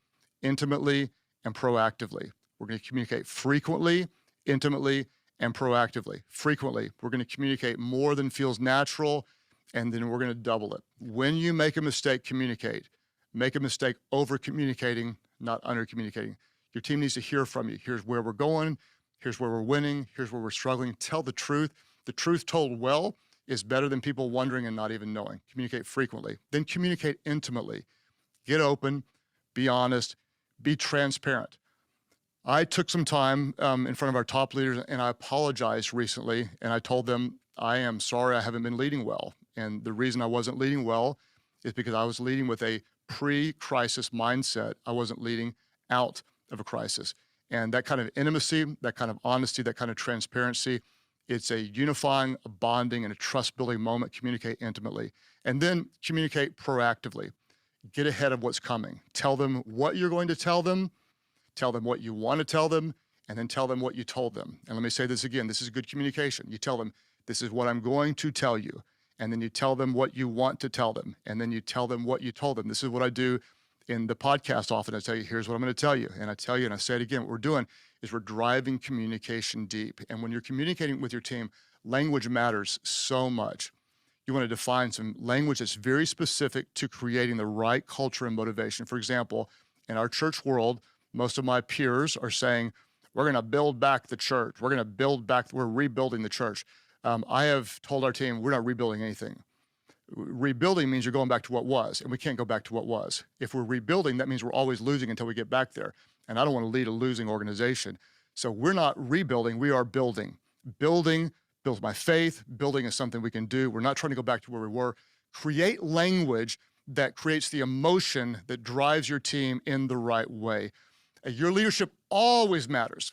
intimately, and proactively. We're going to communicate frequently, intimately, and proactively. Frequently, we're going to communicate more than feels natural, and then we're going to double it. When you make a mistake, communicate. Make a mistake over communicating, not under communicating. Your team needs to hear from you. Here's where we're going. Here's where we're winning. Here's where we're struggling. Tell the truth. The truth told well is better than people wondering and not even knowing. Communicate frequently. Then communicate intimately. Get open, be honest, be transparent. I took some time in front of our top leaders and I apologized recently, and I told them, I am sorry I haven't been leading well. And the reason I wasn't leading well is because I was leading with a pre-crisis mindset. I wasn't leading out of a crisis. And that kind of intimacy, that kind of honesty, that kind of transparency, it's a unifying, a bonding, and a trust-building moment. Communicate intimately. And then communicate proactively. Get ahead of what's coming. Tell them what you're going to tell them what you want to tell them, and then tell them what you told them. And let me say this again, this is good communication. You tell them, this is what I'm going to tell you. And then you tell them what you want to tell them. And then you tell them what you told them. This is what I do in the podcast often. I tell you, here's what I'm going to tell you. And I tell you, and I say it again, what we're doing is we're driving communication deep. And when you're communicating with your team, language matters so much. You want to define some language that's very specific to creating the right culture and motivation. For example, in our church world, most of my peers are saying, we're going to build back the church. We're rebuilding the church. I have told our team, we're not rebuilding anything. Rebuilding means you're going back to what was, and we can't go back to what was. If we're rebuilding, that means we're always losing until we get back there. And I don't want to lead a losing organization. So we're not rebuilding, we are building. Building builds my faith. Building is something we can do. We're not trying to go back to where we were. Create language that creates the emotion that drives your team in the right way. Your leadership always matters.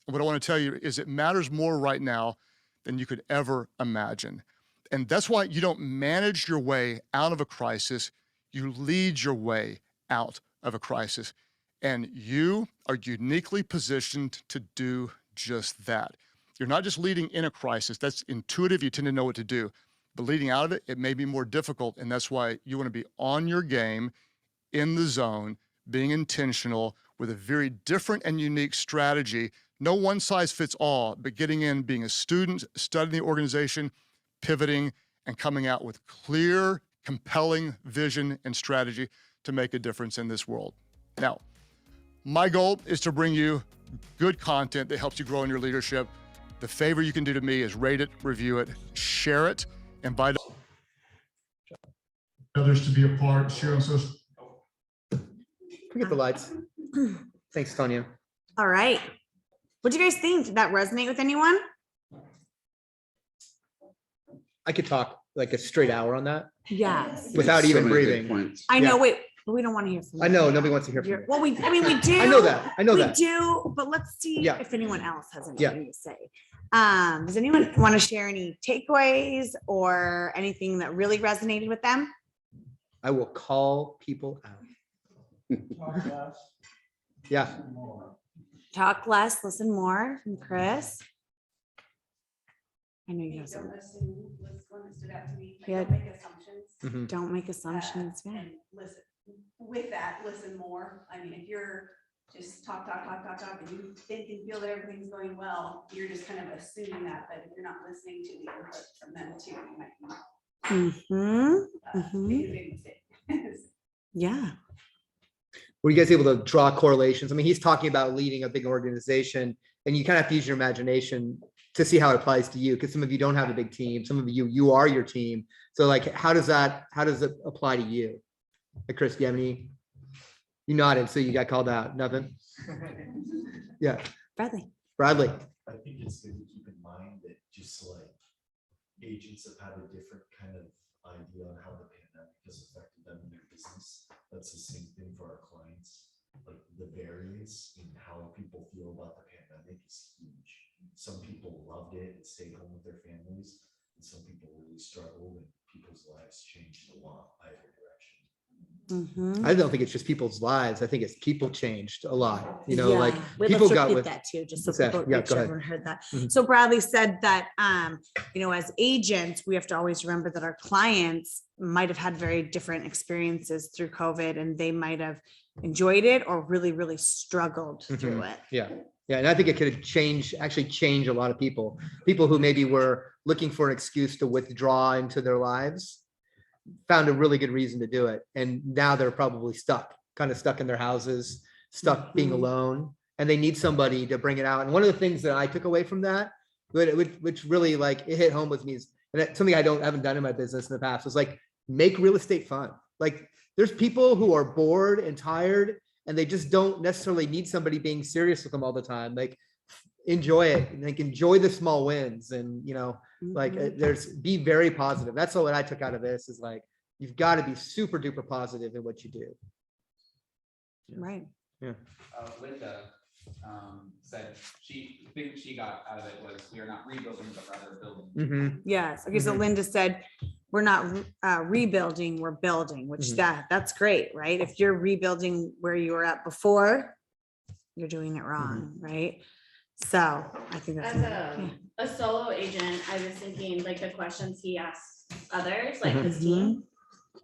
What I want to tell you is it matters more right now than you could ever imagine. And that's why you don't manage your way out of a crisis, you lead your way out of a crisis. And you are uniquely positioned to do just that. You're not just leading in a crisis, that's intuitive, you tend to know what to do. But leading out of it, it may be more difficult, and that's why you want to be on your game, in the zone, being intentional, with a very different and unique strategy. No one size fits all, but getting in, being a student, studying the organization, pivoting, and coming out with clear, compelling vision and strategy to make a difference in this world. Now, my goal is to bring you good content that helps you grow in your leadership. The favor you can do to me is rate it, review it, share it, invite others to be a part, share on social. Forget the lights. Thanks, Tanya. All right. What do you guys think? Did that resonate with anyone? I could talk like a straight hour on that Yes. without So even many good breathing. points. I know. Yeah. Wait, but we don't want to hear from you. I know, right nobody now. wants to hear from you. Well, we do. I know that. I know We that. do, but let's see Yeah. if anyone else has Yeah. anything to say. Does anyone want to share any takeaways or anything that really resonated with them? I will call people out. Talk less, Yeah. listen more. Talk less, listen more from Chris. I know you have some. Don't assume was one that stood out to me. Like, Yeah. don't make assumptions. Mhm. Don't make assumptions. Yeah. And listen, with that, listen more. I mean, if you're just talk, and you think and feel that everything's going well, you're just kind of assuming that, but if you're not listening to the input from them too, you might Mm-hmm. make a big mistake. Yeah. Were you guys able to draw correlations? I mean, he's talking about leading a big organization, and you kind of have to use your imagination to see how it applies to you, because some of you don't have a big team, some of you are your team. So like, how does it apply to you? Like, Chris, do you have any? You nodded, so you got called out. Nothing? Yeah. Bradley. Bradley. I think it's good to keep in mind that just like agents have had a different kind of idea on how the pandemic has affected them in their business. That's the same thing for our clients. Like the variance in how people feel about the pandemic is huge. Some people loved it and stayed home with their families, and some people really struggled, and people's lives changed a lot either direction. Mm-hmm. I don't think it's just people's lives. I think it's people changed a lot. You know, Yeah. like Wait, people let's got repeat with that too, just so Exactly. people, Yeah, make go sure ahead. everyone heard that. Mhm. So Bradley said that, as agents, we have to always remember that our clients might have had very different experiences through COVID, and they might have enjoyed it or really, really struggled through it. Yeah. Yeah. And I think it could actually change a lot of people who maybe were looking for an excuse to withdraw into their lives, found a really good reason to do it. And now they're probably kind of stuck in their houses, stuck being Mhm. alone, and they need somebody to bring it out. And one of the things that I took away from that, which really like it hit home with me, is, and it's something I haven't done in my business in the past, was like, make real estate fun. Like there's people who are bored and tired, and they just don't necessarily need somebody being serious with them all the time. Like enjoy it, and like enjoy the small wins, and like Mhm. be very positive. That's all that I took out of this, is like, you've got to be super duper positive in what you do. Right. Linda said the thing she got out of it was, we are not rebuilding, but rather building. Mhm. Yes. Okay. So Mhm. Linda said, we're not rebuilding, we're building, which Mhm. that's great, right? If you're rebuilding where you were at before, you're doing it wrong, right? So I think that's. As yeah. a solo agent, I was thinking like the questions he asks others, like Mhm. his team,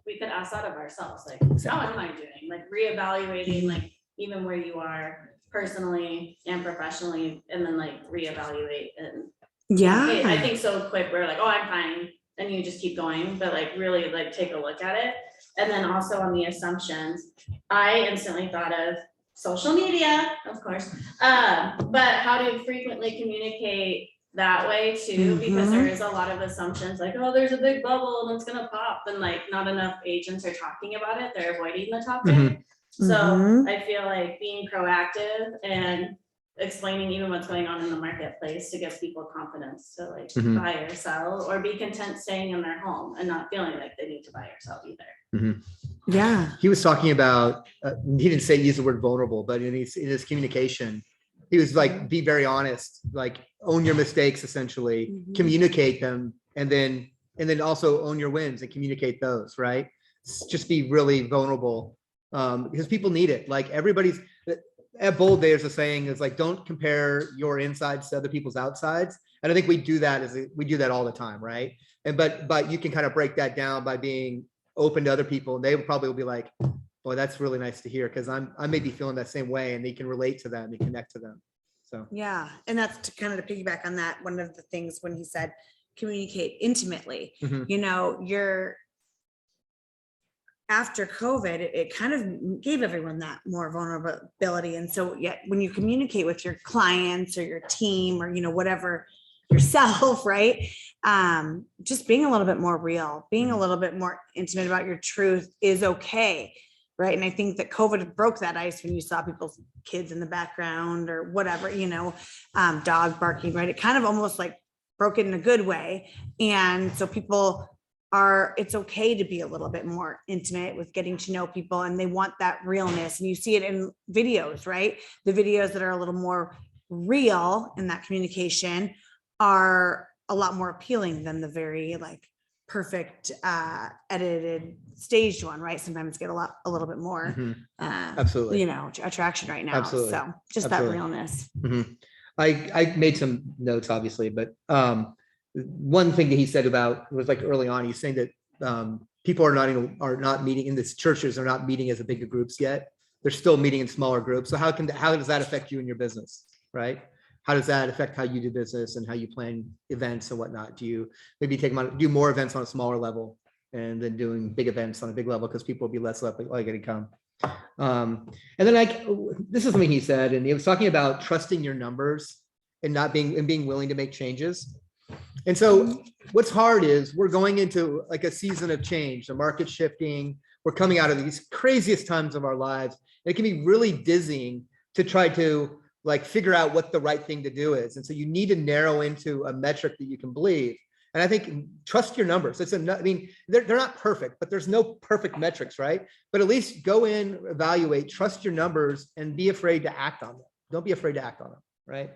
we could ask that of ourselves, like, how am I doing? Like reevaluating, like even where you are personally and professionally, and then like reevaluate. And I Yeah. think so quick, we're like, oh, I'm fine, and you just keep going, but like really like take a look at it. And then also on the assumptions, I instantly thought of social media, of course, but how to frequently communicate that way too, because there is a lot of assumptions like, oh, there's a big bubble and it's gonna pop, and like not enough agents are talking about it, they're avoiding the topic. Mhm. So Mhm. I feel like being proactive and explaining even what's going on in the marketplace to give people confidence to like Mhm. buy or sell, or be content staying in their home and not feeling like they need to buy or sell either. Yeah. He was talking about, he didn't use the word vulnerable, but in his communication, he was like, be very honest, like own your mistakes, essentially, Mhm. communicate them, and then also own your wins and communicate those, right? Just be really vulnerable, because people need it. Like everybody's, at Bold, there's a saying, is like, don't compare your insides to other people's outsides. And I think we do that all the time, right? And but you can kind of break that down by being open to other people, and they probably will be like, boy, that's really nice to hear, because I may be feeling that same way, and they can relate to them and connect to them. So Yeah. And that's to kind of to piggyback on that. One of the things when he said, communicate intimately, Mhm. after COVID, it kind of gave everyone that more vulnerability. And so, yeah, when you communicate with your clients or your team or, whatever, yourself, right? Just being a little bit more real, being a little bit more intimate about your truth is okay. Right. And I think that COVID broke that ice when you saw people's kids in the background or whatever, dog barking, right? It kind of almost like broke it in a good way. And so people it's okay to be a little bit more intimate with getting to know people, and they want that realness. And you see it in videos, right? The videos that are a little more real in that communication are a lot more appealing than the very like perfect edited staged one, right? Sometimes get a little bit more Absolutely. attraction right now. Absolutely. So just Absolutely. that realness. I made some notes, obviously, but one thing that he said about was like early on, he's saying that people are not meeting in the churches, are not meeting as a big groups yet. They're still meeting in smaller groups. So how does that affect you in your business, right? How does that affect how you do business and how you plan events and whatnot? Do you maybe do more events on a smaller level and then doing big events on a big level because people will be less likely to come? And then this is something he said, and he was talking about trusting your numbers and being willing to make changes. And so what's hard is we're going into like a season of change, the market's shifting. We're coming out of these craziest times of our lives. It can be really dizzying to try to like figure out what the right thing to do is. And so you need to narrow into a metric that you can believe. And I think trust your numbers. They're not perfect, but there's no perfect metrics, right? But at least go in, evaluate, trust your numbers, and be afraid to act on them. Don't be afraid to act on them, right?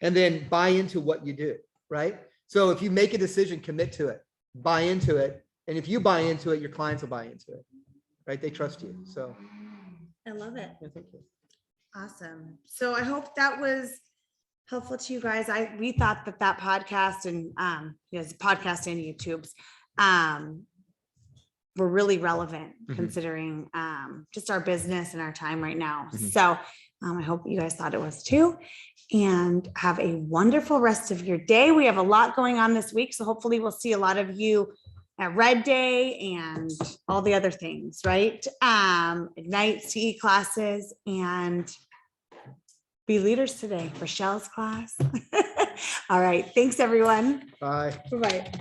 And then buy into what you do, right? So if you make a decision, commit to it, buy into it. And if you buy into it, your clients will buy into it, right? They trust you. So I love it. yeah, thank you. Awesome. So I hope that was helpful to you guys. We thought that podcast and podcast and YouTube's were really relevant considering just our business and our time right now. So I hope you guys thought it was too. And have a wonderful rest of your day. We have a lot going on this week, so hopefully we'll see a lot of you at Red Day and all the other things, right? Ignite CE classes and be leaders today for Shell's class. All right. Thanks, everyone. Bye. Bye-bye.